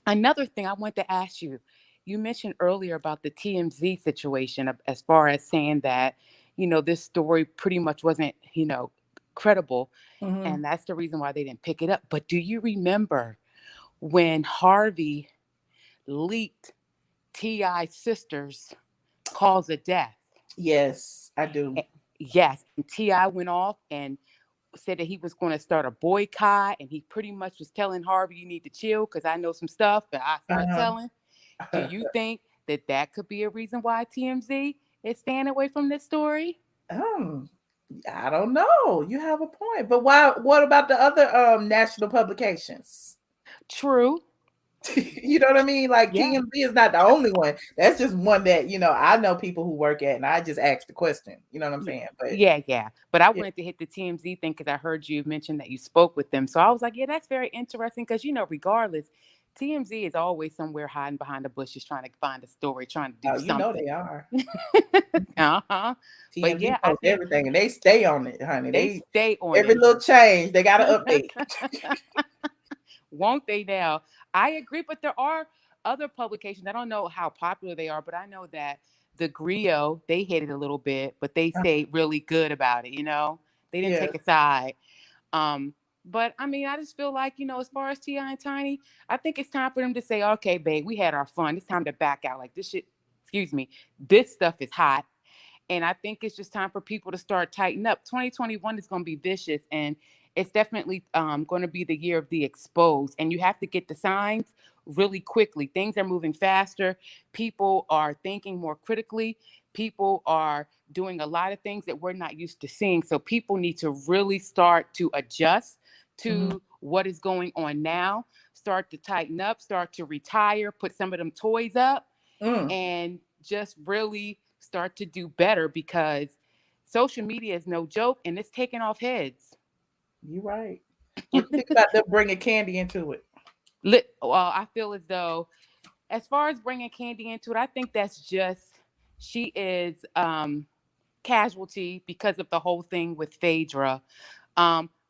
Another thing I want to ask you, you mentioned earlier about the TMZ situation as far as saying that, this story pretty much wasn't, credible. Mm-hmm. And that's the reason why they didn't pick it up. But do you remember when Harvey leaked T.I.'s sister's cause of death? Yes, I do. Yes. And T.I. went off and said that he was going to start a boycott, and he pretty much was telling Harvey, you need to chill because I know some stuff that I start telling. Do you think that could be a reason why TMZ is staying away from this story? I don't know. You have a point. But why? What about the other national publications? True. You know what I mean? Like TMZ is not the only one. That's just one that, I know people who work at, and I just asked the question. You know what I'm saying? But yeah. But I wanted to hit the TMZ thing because I heard you mention that you spoke with them. So I was like, yeah, that's very interesting because, regardless, TMZ is always somewhere hiding behind the bushes trying to find a story, trying to do something. You know they are. TMZ but yeah, post everything, and they stay on it, honey. They stay on every it. Little change. They got to update. Won't they now? I agree, but there are other publications. I don't know how popular they are, but I know that the Griot, they hit it a little bit, but they stayed really good about it, you know? They didn't Yeah. take a side. But I mean, I just feel like, you know, as far as T.I. and Tiny, I think it's time for them to say, okay, babe, we had our fun. It's time to back out. Like this shit, excuse me, this stuff is hot. And I think it's just time for people to start tightening up. 2021 is going to be vicious, and it's definitely going to be the year of the exposed. And you have to get the signs really quickly. Things are moving faster. People are thinking more critically. People are doing a lot of things that we're not used to seeing. So people need to really start to adjust to what is going on now, start to tighten up, start to retire, put some of them toys up, and just really start to do better, because social media is no joke and it's taking off heads. You're right. What you think about them bringing Candy into it? Well, I feel as though, as far as bringing Candy into it, I think that's just, she is casualty because of the whole thing with Phaedra.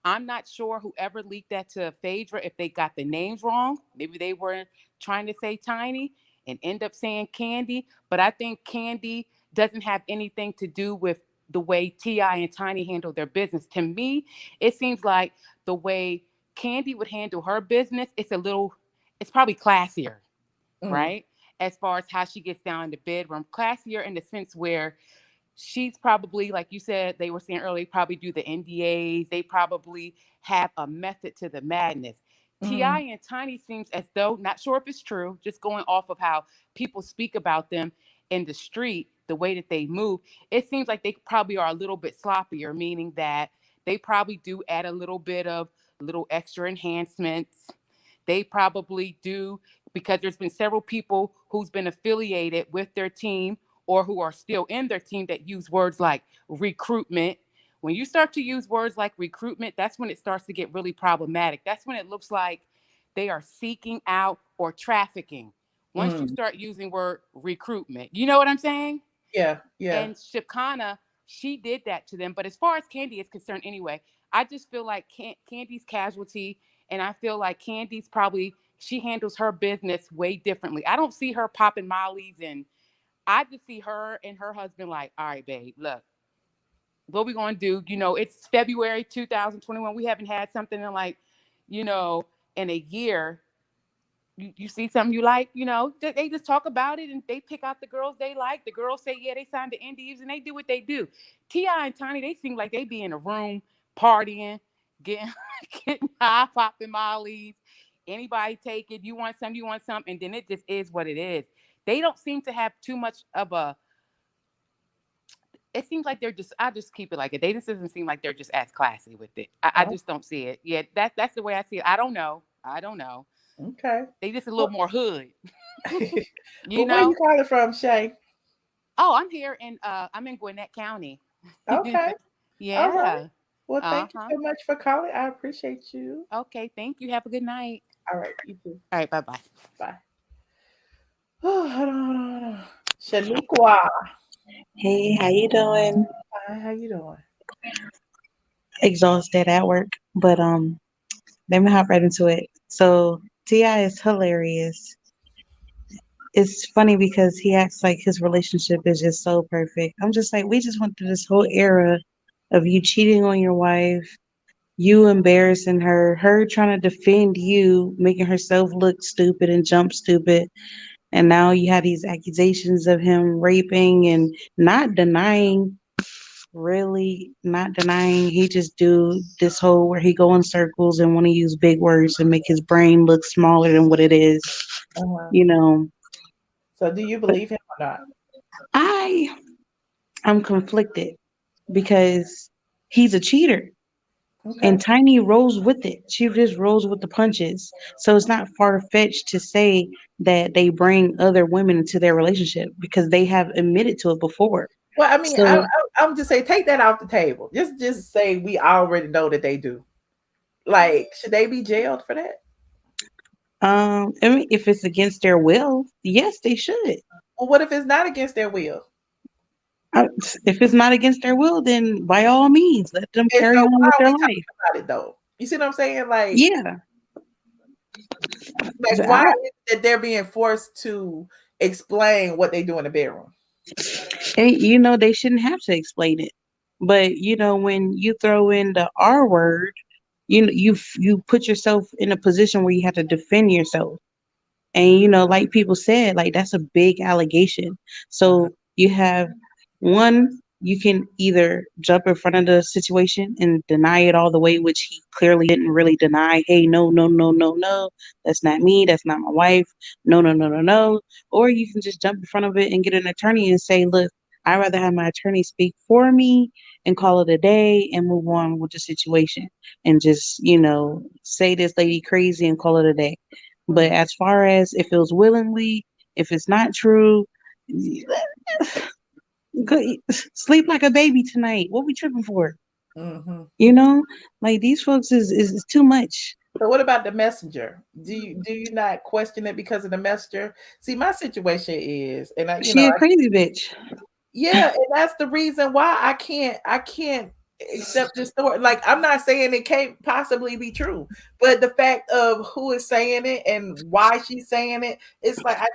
I'm not sure whoever leaked that to Phaedra, if they got the names wrong. Maybe they were trying to say Tiny and end up saying Candy. But I think Candy doesn't have anything to do with the way T.I. and Tiny handle their business. To me, it seems like the way Candy would handle her business, it's probably classier, right? As far as how she gets down in the bedroom, classier in the sense where she's probably, like you said, they were saying earlier, probably do the NDAs. They probably have a method to the madness. T.I. and Tiny seems as though, not sure if it's true, just going off of how people speak about them in the street, the way that they move, it seems like they probably are a little bit sloppier, meaning that they probably do add a little bit of little extra enhancements. They probably do, because there's been several people who's been affiliated with their team or who are still in their team that use words like recruitment. When you start to use words like recruitment, that's when it starts to get really problematic. That's when it looks like they are seeking out or trafficking. Once you start using word recruitment, you know what I'm saying? Yeah. And Shakana, she did that to them. But as far as Candy is concerned anyway, I just feel like Candy's casualty, and I feel like Candy's probably, she handles her business way differently. I don't see her popping mollies, and I just see her and her husband like, all right, babe, look, what we going to do? You know, it's February 2021. We haven't had something in like, you know, in a year. You see something you like, you know, they just talk about it and they pick out the girls they like. The girls say, yeah, they signed the NDAs and they do what they do. T.I. and Tiny, they seem like they be in a room partying, getting high, popping mollies. Anybody take it. You want some, and then it just is what it is. They don't seem to have too much of a, it seems like they're just, I just keep it like it. They just doesn't seem like they're just as classy with it. I just don't see it. Yeah, that's the way I see it. I don't know. Okay. They just a little more hood. You know? Where you calling from, Shay? Oh, I'm in Gwinnett County. Okay. Yeah. All right. Well, thank you so much for calling. I appreciate you. Okay, thank you. Have a good night. All right, you too. All right, bye-bye. Bye. Oh, hold on. Shaniqua. Hey, how you doing? Hi, how you doing? Exhausted at work, but let me hop right into it. So T.I. is hilarious. It's funny because he acts like his relationship is just so perfect. I'm just like, we just went through this whole era of you cheating on your wife, you embarrassing her trying to defend you, making herself look stupid and jump stupid. And now you have these accusations of him raping and not denying, really not denying. He just do this whole where he go in circles and want to use big words and make his brain look smaller than what it is. You know. So do you believe him or not? I'm conflicted because he's a cheater. Okay. And Tiny rolls with it. She just rolls with the punches. So it's not far-fetched to say that they bring other women into their relationship because they have admitted to it before. Well, I mean, so, I'm just saying, take that off the table. Just say we already know that they do. Like, should they be jailed for that? I mean, if it's against their will, yes, they should. Well, what if it's not against their will? If it's not against their will, then by all means, let them carry on with their life. About it, though. You see what I'm saying? Like, yeah. Like, why is it that they're being forced to explain what they do in the bedroom? And they shouldn't have to explain it. But when you throw in the R word, you put yourself in a position where you have to defend yourself. And like people said, like that's a big allegation. So you have one, you can either jump in front of the situation and deny it all the way, which he clearly didn't really deny. Hey, no, no, no, no, no, that's not me, that's not my wife. No, no, no, no, no. Or you can just jump in front of it and get an attorney and say, look, I'd rather have my attorney speak for me and call it a day and move on with the situation and just, say this lady crazy and call it a day. But as far as if it was willingly, if it's not true, go sleep like a baby tonight. What we tripping for? Like these folks is too much. So what about the messenger? Do you not question it because of the messenger? See, my situation is, and she a crazy bitch. Yeah, and that's the reason why I can't accept this story. Like, I'm not saying it can't possibly be true, but the fact of who is saying it and why she's saying it, it's like I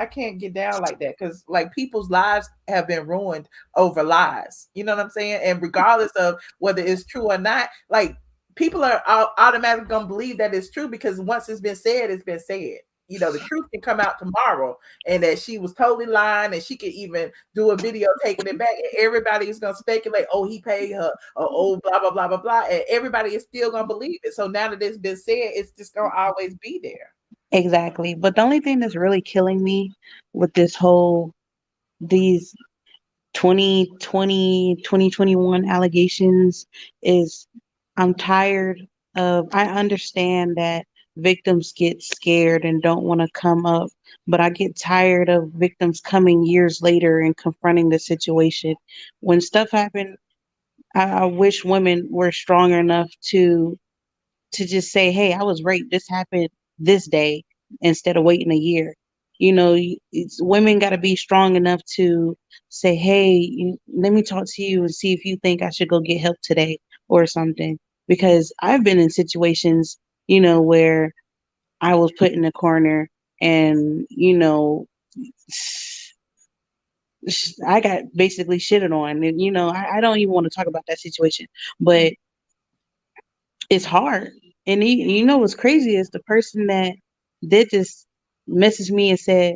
can't get down like that, because like people's lives have been ruined over lies. You know what I'm saying? And regardless of whether it's true or not, like people are automatically gonna believe that it's true, because once it's been said, it's been said. The truth can come out tomorrow, and that she was totally lying, and she could even do a video taking it back, and everybody is going to speculate, oh, he paid her, or oh, blah, blah, blah, blah, blah, and everybody is still going to believe it. So now that it's been said, it's just going to always be there. Exactly. But the only thing that's really killing me with these 2020, 2021 allegations is I'm tired of, I understand that victims get scared and don't want to come up, but I get tired of victims coming years later and confronting the situation. When stuff happened, I wish women were strong enough to just say, hey, I was raped. This happened this day, instead of waiting a year. Women got to be strong enough to say, hey, let me talk to you and see if you think I should go get help today or something. Because I've been in situations, where I was put in a corner and, I got basically shitted on. And, I don't even want to talk about that situation, but it's hard. And what's crazy is the person that did this messaged me and said,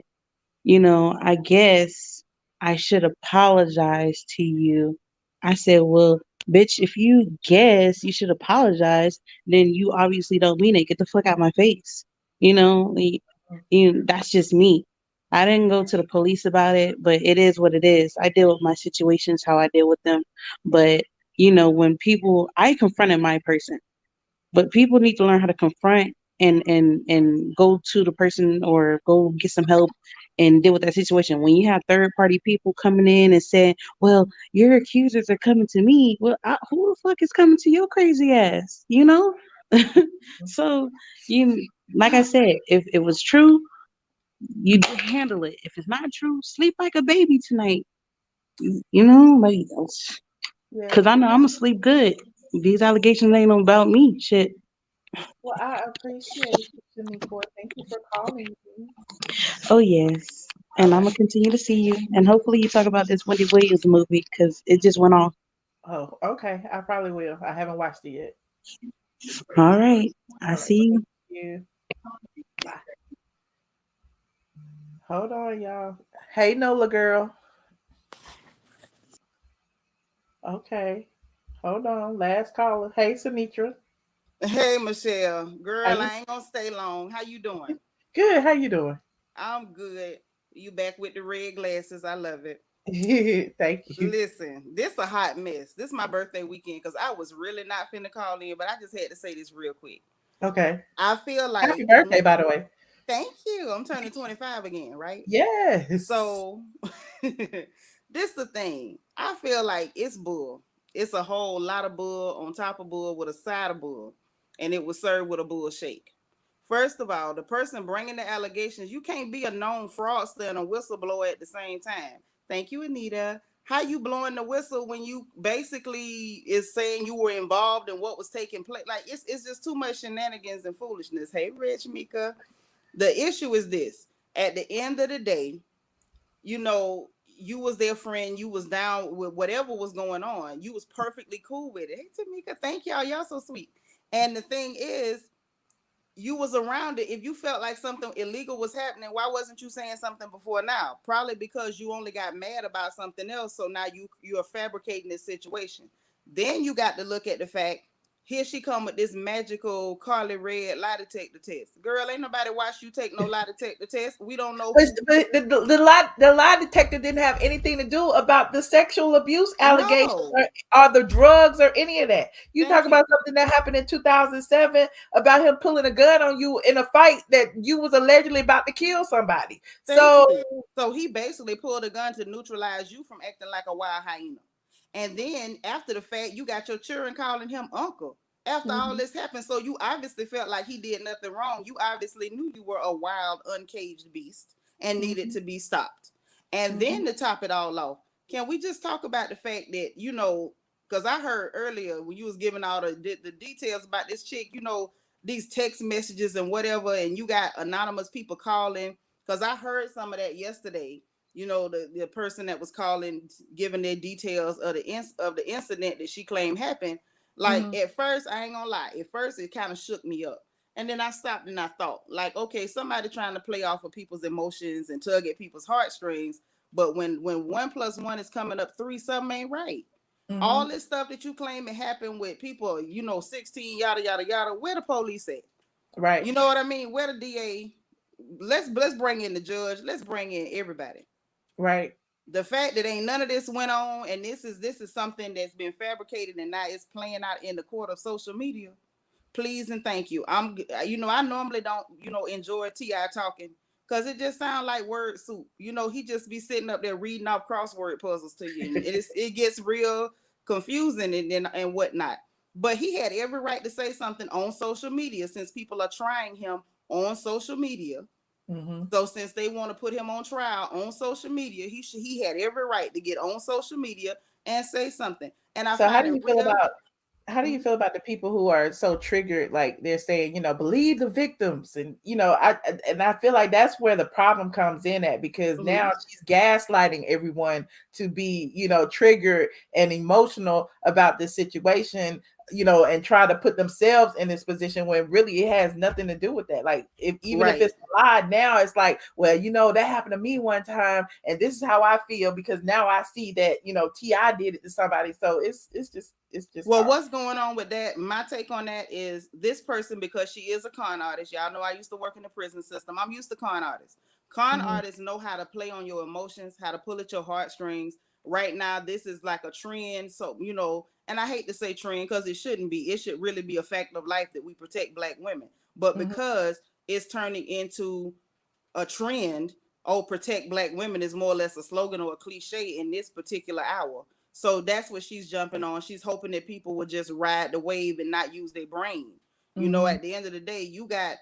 I guess I should apologize to you. I said, well, bitch, if you guess you should apologize, then you obviously don't mean it. Get the fuck out my face. That's just me. I didn't go to the police about it, but it is what it is. I deal with my situations how I deal with them. But, when I confronted my person. But people need to learn how to confront and go to the person or go get some help and deal with that situation. When you have third party people coming in and saying, well, your accusers are coming to me. Well, who the fuck is coming to your crazy ass? So like I said, if it was true, you handle it. If it's not true, sleep like a baby tonight. Like, because I know I'm gonna sleep good. These allegations ain't about me. Shit. Well, I appreciate you, Shaniqua. Thank you for calling me. Oh, yes. And I'm going to continue to see you. And hopefully you talk about this Wendy Williams movie because it just went off. Oh, okay. I probably will. I haven't watched it yet. All right. I see you. Thank you. Bye. Hold on, y'all. Hey, Nola girl. Okay. Hold on. Last caller. Hey, Sinitra. Hey, Michelle. Girl, I ain't gonna stay long. How you doing? Good. How you doing? I'm good. You back with the red glasses. I love it. Thank you. Listen, this a hot mess. This is my birthday weekend because I was really not finna call in, but I just had to say this real quick. Okay. I feel like happy birthday, by the way. Thank you. I'm turning 25 again, right? Yes. So this the thing. I feel like it's bull. It's a whole lot of bull on top of bull with a side of bull, and it was served with a bull shake. First of all, the person bringing the allegations, you can't be a known fraudster and a whistleblower at the same time. Thank you, Anita. How you blowing the whistle when you basically is saying you were involved in what was taking place? Like it's just too much shenanigans and foolishness. Hey, Rich, Mika. The issue is this: at the end of the day, you know, you was their friend, you was down with whatever was going on, you was perfectly cool with it. Hey Tamika, thank y'all so sweet. And the thing is, you was around it. If you felt like something illegal was happening, why wasn't you saying something before now? Probably because you only got mad about something else, so now you are fabricating this situation. Then you got to look at the fact, here she come with this magical Carly Red lie detector test. Girl, ain't nobody watched you take no lie detector test. We don't know who. But the lie detector didn't have anything to do about the sexual abuse allegations No. or the drugs or any of that. You Thank talk you. about something that happened in 2007 about him pulling a gun on you in a fight that you was allegedly about to kill somebody. Thank So you. So he basically pulled a gun to neutralize you from acting like a wild hyena. And then after the fact, you got your children calling him uncle. After all this happened, so you obviously felt like he did nothing wrong. You obviously knew you were a wild, uncaged beast and needed to be stopped. And then to top it all off, can we just talk about the fact that, you know, because I heard earlier when you was giving all the details about this chick, you know, these text messages and whatever, and you got anonymous people calling. Because I heard some of that yesterday. You know, the person that was calling, giving their details of the incident that she claimed happened. Like at first, I ain't gonna lie. At first, it kind of shook me up, and then I stopped and I thought, like, okay, somebody trying to play off of people's emotions and tug at people's heartstrings. But when 1+1 is coming up 3, something ain't right. All this stuff that you claim it happened with people, you know, 16, yada yada yada. Where the police at? Right. You know what I mean? Where the DA? Let's bring in the judge. Let's bring in everybody. Right. The fact that ain't none of this went on, and this is something that's been fabricated, and now it's playing out in the court of social media. Please and thank you. You know, I normally don't, you know, enjoy T.I. talking because it just sounds like word soup. You know, he just be sitting up there reading off crossword puzzles to you, and it gets real confusing and whatnot. But he had every right to say something on social media since people are trying him on social media. So since they want to put him on trial on social media, he had every right to get on social media and say something. And I So how find do it you feel real. about the people who are so triggered, like they're saying, you know, believe the victims, and you know, I feel like that's where the problem comes in at, because now she's gaslighting everyone to be, you know, triggered and emotional about this situation, you know, and try to put themselves in this position when really it has nothing to do with that. Like if it's a lie, now it's like, well, you know, that happened to me one time, and this is how I feel because now I see that, you know, T.I. did it to somebody. So it's just well, what's going on with that? My take on that is this person, because she is a con artist. Y'all know I used to work in the prison system. I'm used to con artists. Con artists know how to play on your emotions, how to pull at your heartstrings. Right now, this is like a trend. So, you know, and I hate to say trend because it shouldn't be. It should really be a fact of life that we protect Black women. But because it's turning into a trend, oh, protect Black women is more or less a slogan or a cliche in this particular hour. So that's what she's jumping on. She's hoping that people will just ride the wave and not use their brain. You know, at the end of the day, you got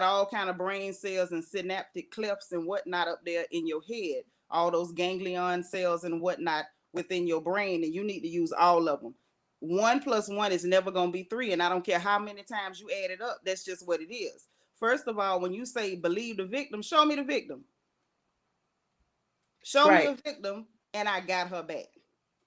all kind of brain cells and synaptic clefts and whatnot up there in your head, all those ganglion cells and whatnot within your brain, and you need to use all of them. 1+1 is never going to be 3, and I don't care how many times you add it up. That's just what it is. First of all, when you say believe the victim, show me the victim. Show me a victim, and I got her back.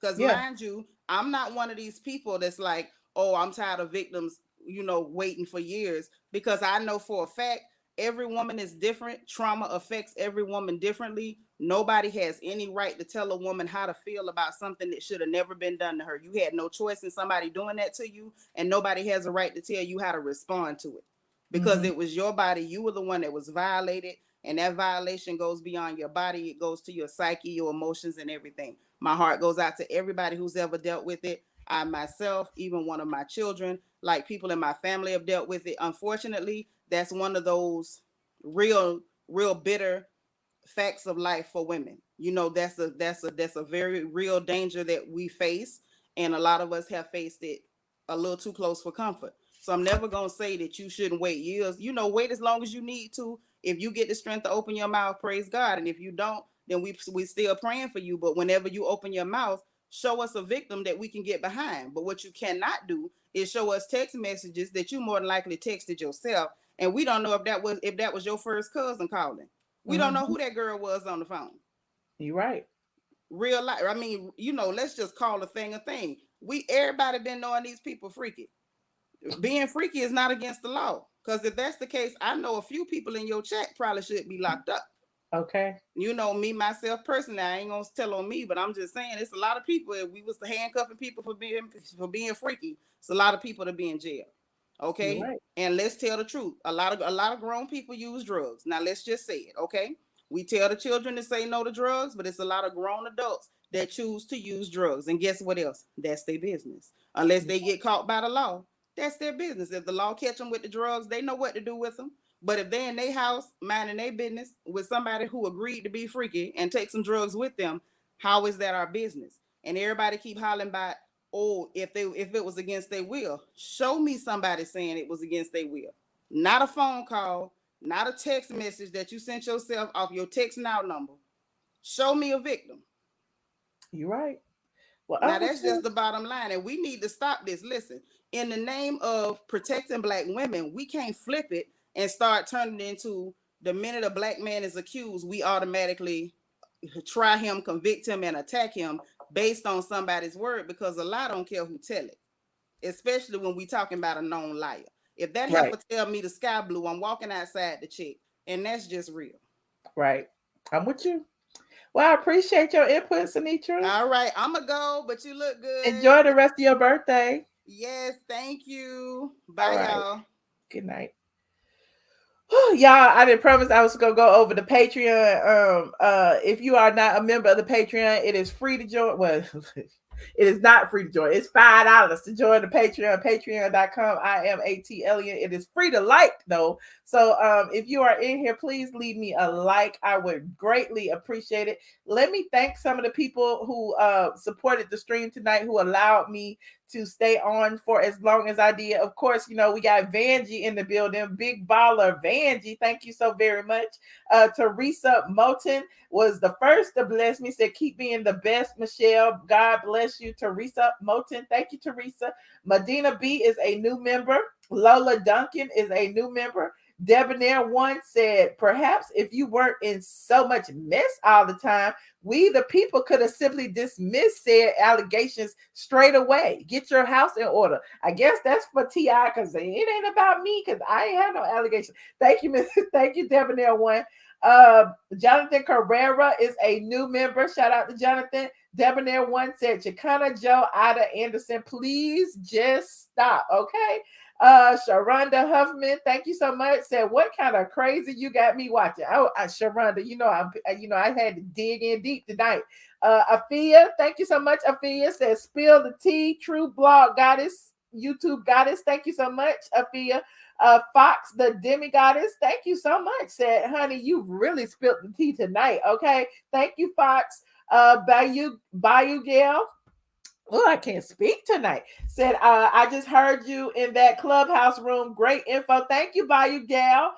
Because mind you, I'm not one of these people that's like, oh, I'm tired of victims, you know, waiting for years. Because I know for a fact, every woman is different. Trauma affects every woman differently. Nobody has any right to tell a woman how to feel about something that should have never been done to her. You had no choice in somebody doing that to you, and nobody has a right to tell you how to respond to it. Because it was your body. You were the one that was violated. And that violation goes beyond your body. It goes to your psyche, your emotions, and everything. My heart goes out to everybody who's ever dealt with it. I myself, even one of my children, like people in my family have dealt with it. Unfortunately, that's one of those real bitter facts of life for women. You know, that's a very real danger that we face. And a lot of us have faced it a little too close for comfort. So I'm never going to say that you shouldn't wait years. You know, wait as long as you need to. If you get the strength to open your mouth, praise God. And if you don't, then we still praying for you. But whenever you open your mouth, show us a victim that we can get behind. But what you cannot do is show us text messages that you more than likely texted yourself and we don't know if that was your first cousin calling. We don't know who that girl was on the phone. You're right. Real life. I mean, let's just call a thing a thing. Everybody been knowing these people freaky. Being freaky is not against the law. Because if that's the case, I know a few people in your chat probably should be locked up. Okay. Me, myself, personally, I ain't gonna tell on me, but I'm just saying it's a lot of people. If we was handcuffing people for being freaky, it's a lot of people to be in jail. Okay. Right. And let's tell the truth. A lot of grown people use drugs. Now let's just say it. Okay. We tell the children to say no to drugs, but it's a lot of grown adults that choose to use drugs. And guess what else? That's their business. Unless they get caught by the law, that's their business. If the law catch them with the drugs, they know what to do with them. But if they're in their house minding their business with somebody who agreed to be freaky and take some drugs with them, how is that our business? And everybody keep hollering about, oh, if it was against their will. Show me somebody saying it was against their will. Not a phone call, not a text message that you sent yourself off your text now number. Show me a victim. You're right. Well, now that's just the bottom line, and we need to stop this. Listen, in the name of protecting Black women, we can't flip it and start turning it into the minute a Black man is accused, we automatically try him, convict him, and attack him based on somebody's word, because a lie don't care who tell it, especially when we talking about a known liar. If that heifer tell me the sky blue, I'm walking outside the check, and that's just real. Right. I'm with you. Well, I appreciate your input, Sinitra. All right, I'm going to go, but you look good. Enjoy the rest of your birthday. Yes, thank you. Bye, y'all. Good night. Y'all, I didn't promise I was gonna go over the Patreon. If you are not a member of the Patreon, it is free to join. Well, it is not free to join. It's $5 to join the Patreon. Patreon.com. iamATLien. It is free to like though. So if you are in here, please leave me a like. I would greatly appreciate it. Let me thank some of the people who supported the stream tonight, who allowed me to stay on for as long as I did. Of course, we got Vanjie in the building. Big baller Vanjie. Thank you so very much. Teresa Moten was the first to bless me. Said, keep being the best, Michelle. God bless you, Teresa Moten. Thank you, Teresa. Medina B is a new member. Lola Duncan is a new member. Debonair One said, perhaps if you weren't in so much mess all the time, we the people could have simply dismissed said allegations straight away. Get your house in order. I guess that's for T.I. because it ain't about me, because I ain't had no allegations. Thank you, thank you, Debonair One. Jonathan Carrera is a new member. Shout out to Jonathan. Debonair One said, Chicana Joe, Ida Anderson, please just stop, okay? Sharonda Huffman, thank you so much. Said, what kind of crazy you got me watching? Oh, Sharonda, I had to dig in deep tonight. Afia, thank you so much. Afia says, spill the tea, true blog goddess, YouTube goddess. Thank you so much, Afia. Fox, the demigoddess, thank you so much. Said, honey, you really spilled the tea tonight. Okay, thank you, Fox. Bayou Gale. Oh, I can't speak tonight. Said, I just heard you in that clubhouse room. Great info. Thank you, Bayou Gal.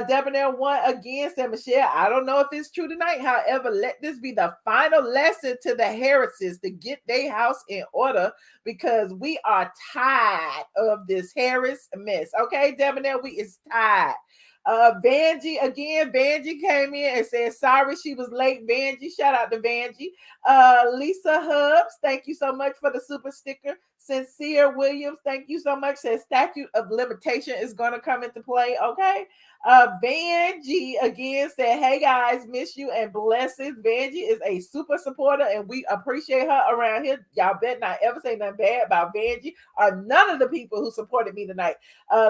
Debonair One again said, Michelle, I don't know if it's true tonight. However, let this be the final lesson to the Harrises to get their house in order, because we are tired of this Harris mess. Okay, Debonair, we is tired. Vanjie again. Vanjie came in and said, sorry she was late. Vanjie, shout out to Vanjie. Lisa Hubs, thank you so much for the super sticker. Sincere Williams, thank you so much. Says statute of limitation is going to come into play. Okay. Vanjie again said, hey guys, miss you and blessings. Vanjie is a super supporter and we appreciate her around here. Y'all better not ever say nothing bad about Vanjie or none of the people who supported me tonight.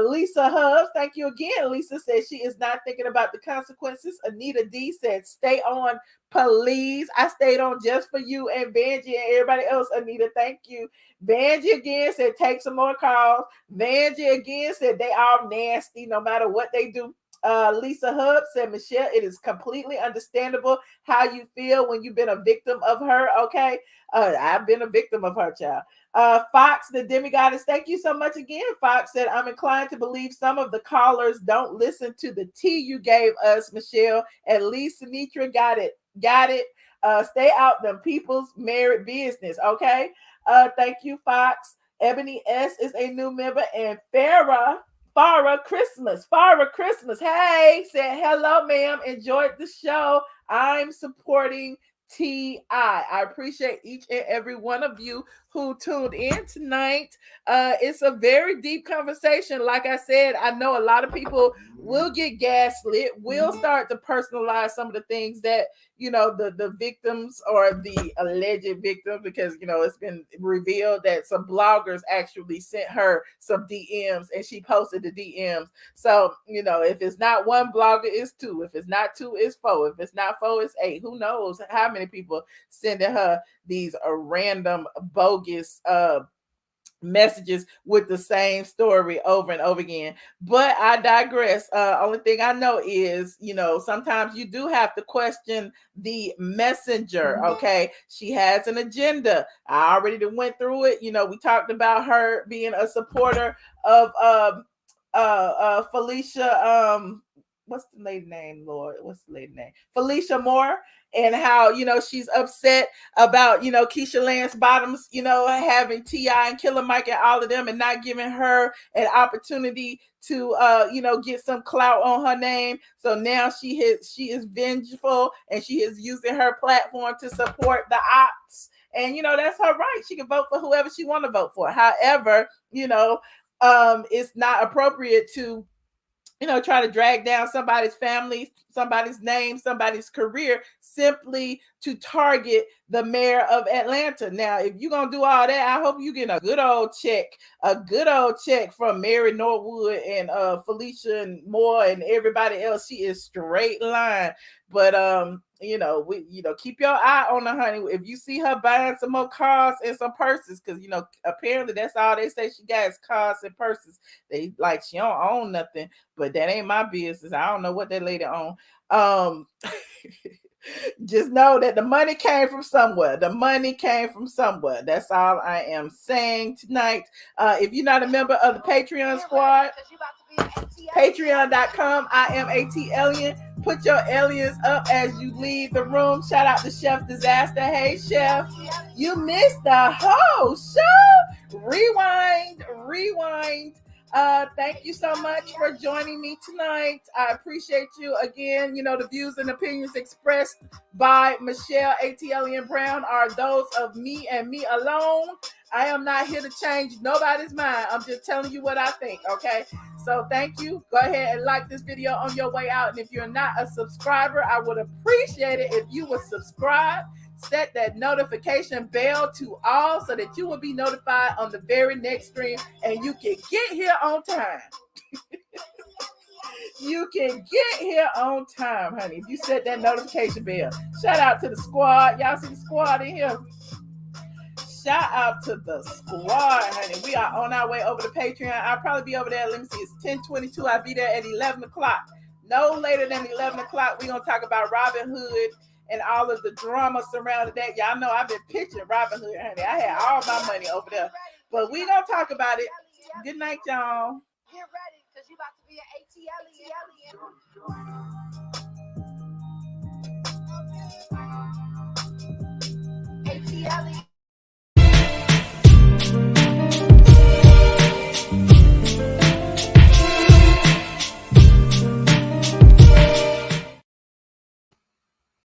Lisa Hubs, thank you again. Lisa says she is not thinking about the consequences. Anita D said, stay on, please. I stayed on just for you and Vanjie and everybody else. Anita, thank you. Vanjie again said, take some more calls. Vanjie again said, they are nasty no matter what they do. Lisa Hub said, Michelle, it is completely understandable how you feel when you've been a victim of her. Okay. I've been a victim of her, child. Fox, the demigoddess, thank you so much again. Fox said, I'm inclined to believe some of the callers don't listen to the tea you gave us, Michelle. At least Sinitra got it. Stay out them people's married business. Okay. Thank you, Fox. Ebony S is a new member, and Farah Farah Christmas. Hey, said hello, ma'am. Enjoyed the show. I'm supporting TI. I appreciate each and every one of you who tuned in tonight. It's a very deep conversation. Like I said, I know a lot of people will get gaslit, will start to personalize some of the things that, you know, the victims or the alleged victims, because, you know, it's been revealed that some bloggers actually sent her some DMs and she posted the DMs. So, you know, if it's not one blogger, it's two. If it's not two, it's four. If it's not four, it's eight. Who knows how many people sending her these random bogus messages with the same story over and over again. But I digress. Only thing I know is, you know, sometimes you do have to question the messenger. Okay, she has an agenda. I already went through it. You know, we talked about her being a supporter of Felicia. What's the lady name, Lord? What's the lady name? Felicia Moore, and how, you know, she's upset about, you know, Keisha Lance Bottoms, you know, having T.I. and Killer Mike and all of them and not giving her an opportunity to, you know, get some clout on her name. So now she is vengeful and she is using her platform to support the ops. And, you know, that's her right. She can vote for whoever she want to vote for. However, you know, it's not appropriate to, you know, try to drag down somebody's family, somebody's name, somebody's career simply to target the mayor of Atlanta. Now, if you're going to do all that, I hope you get a good old check from Mary Norwood and Felicia and Moore and everybody else. She is straight line. But, you know, keep your eye on her, honey. If you see her buying some more cars and some purses, because, you know, apparently that's all they say she got is cars and purses. They like, she don't own nothing, but that ain't my business. I don't know what that lady own. Just know that the money came from somewhere. That's all I am saying tonight. If you're not a member of the Patreon squad, patreon.com, iamATLien. Put your aliens up as you leave the room. Shout out to Chef Disaster. Hey, Chef, you missed the whole show. Rewind. Thank you so much for joining me tonight. I appreciate you. Again, you know, the views and opinions expressed by Michelle ATLien Brown are those of me and me alone. I am not here to change nobody's mind. I'm just telling you what I think, okay? So thank you. Go ahead and like this video on your way out. And if you're not a subscriber, I would appreciate it if you would subscribe. Set that notification bell to all so that you will be notified on the very next stream and you can get here on time. You can get here on time, honey, if you set that notification bell. Shout out to the squad. Y'all see the squad in here? Shout out to the squad, honey. We are on our way over to Patreon. I'll probably be over there. Let me see. It's 10:22. I'll be there at 11 o'clock. No later than 11 o'clock. We're going to talk about Robin Hood and all of the drama surrounding that. Y'all know I've been pitching Robin Hood, honey. I had all my money over there. But we're going to talk about it. Good night, y'all. Get ready, because you about to be an ATLien. ATLien.